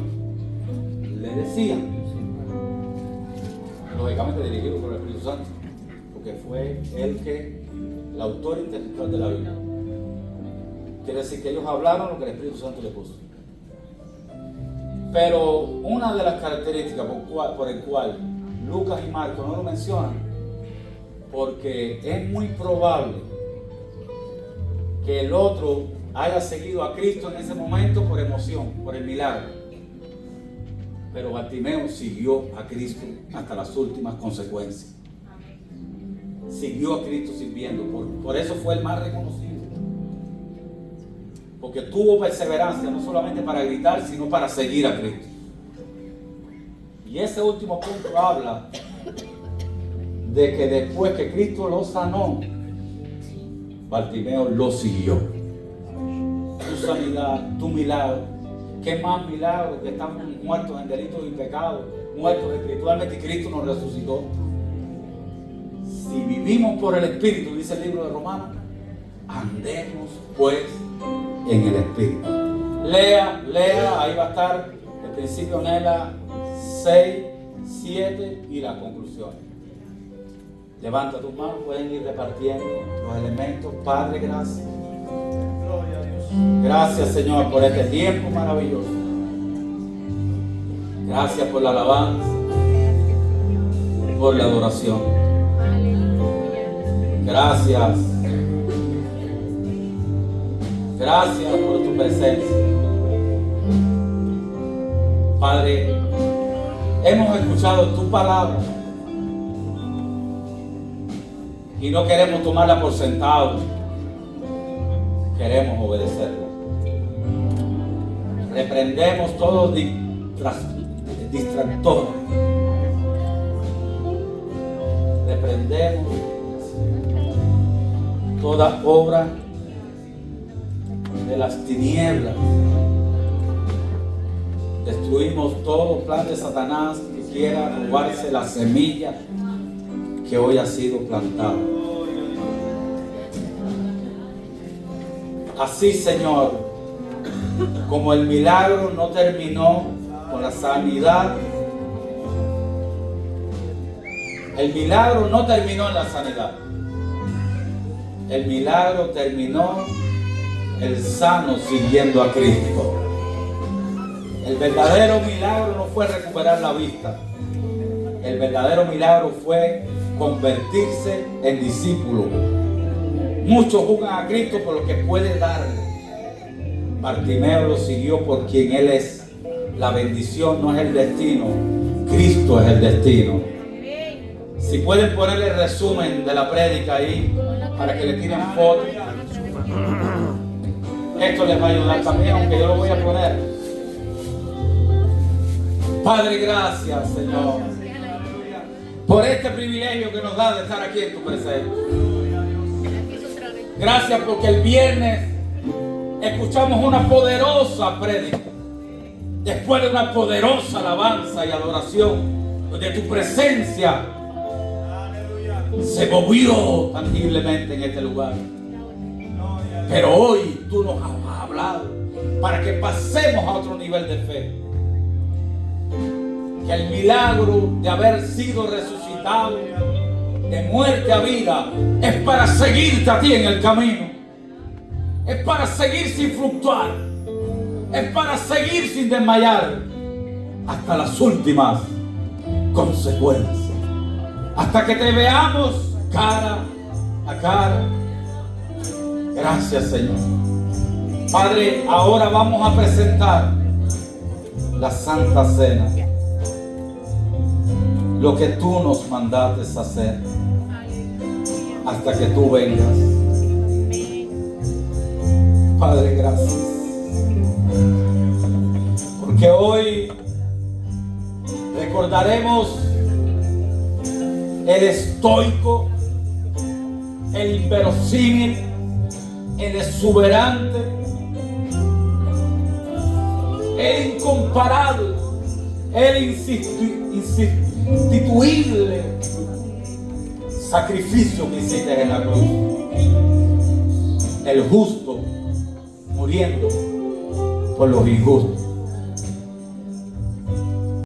le decían, lógicamente dirigido por el Espíritu Santo, porque fue el autor intelectual de la Biblia. Quiere decir que ellos hablaron lo que el Espíritu Santo le puso. Pero una de las características por el cual Lucas y Marcos no lo mencionan, porque es muy probable que el otro haya seguido a Cristo en ese momento por emoción, por el milagro. Pero Bartimeo siguió a Cristo hasta las últimas consecuencias. Siguió a Cristo sirviendo. Por eso fue el más reconocido. Porque tuvo perseverancia, no solamente para gritar, sino para seguir a Cristo. Y ese último punto habla de que después que Cristo lo sanó, Bartimeo lo siguió. Tu sanidad, tu milagro. ¿Qué más milagro? Que estamos muertos en delitos y pecados, muertos espiritualmente y Cristo nos resucitó. Si vivimos por el Espíritu, dice el libro de Romanos, andemos pues en el Espíritu. Lea, ahí va a estar el principio, Nela 6, 7 y las conclusiones. Levanta tus manos, pueden ir repartiendo los elementos. Padre, gracias. Gracias, Señor, por este tiempo maravilloso. Gracias por la alabanza, por la adoración. Gracias. Gracias por tu presencia. Padre, hemos escuchado tu palabra y no queremos tomarla por sentado. Queremos obedecerla. Reprendemos todos distractores. Reprendemos toda obra de las tinieblas. Destruimos todo plan de Satanás que quiera robarse la semilla que hoy ha sido plantada. Así, Señor, como el milagro no terminó con la sanidad, el milagro no terminó en la sanidad. El milagro terminó el sano siguiendo a Cristo. El verdadero milagro no fue recuperar la vista. El verdadero milagro fue convertirse en discípulo. Muchos juzgan a Cristo por lo que puede darle. Bartimeo lo siguió por quien Él es. La bendición no es el destino, Cristo es el destino. Si pueden ponerle el resumen de la prédica ahí para que le tiren fotos. Esto les va a ayudar también, aunque yo lo voy a poner. Padre, gracias, Señor, por este privilegio que nos da de estar aquí en tu presencia. Gracias porque el viernes escuchamos una poderosa prédica. Después de una poderosa alabanza y adoración, donde tu presencia se movió tangiblemente en este lugar. Pero hoy tú nos has hablado para que pasemos a otro nivel de fe. Que el milagro de haber sido resucitado de muerte a vida es para seguirte a ti en el camino. Es para seguir sin fluctuar. Es para seguir sin desmayar hasta las últimas consecuencias. Hasta que te veamos cara a cara. Gracias, Señor. Padre, ahora vamos a presentar la Santa Cena. Lo que tú nos mandaste hacer hasta que tú vengas. Padre, gracias. Porque hoy recordaremos el estoico, el inverosímil, el exuberante, el incomparable, el insustituible sacrificio que hiciste en la cruz. El justo muriendo por los injustos.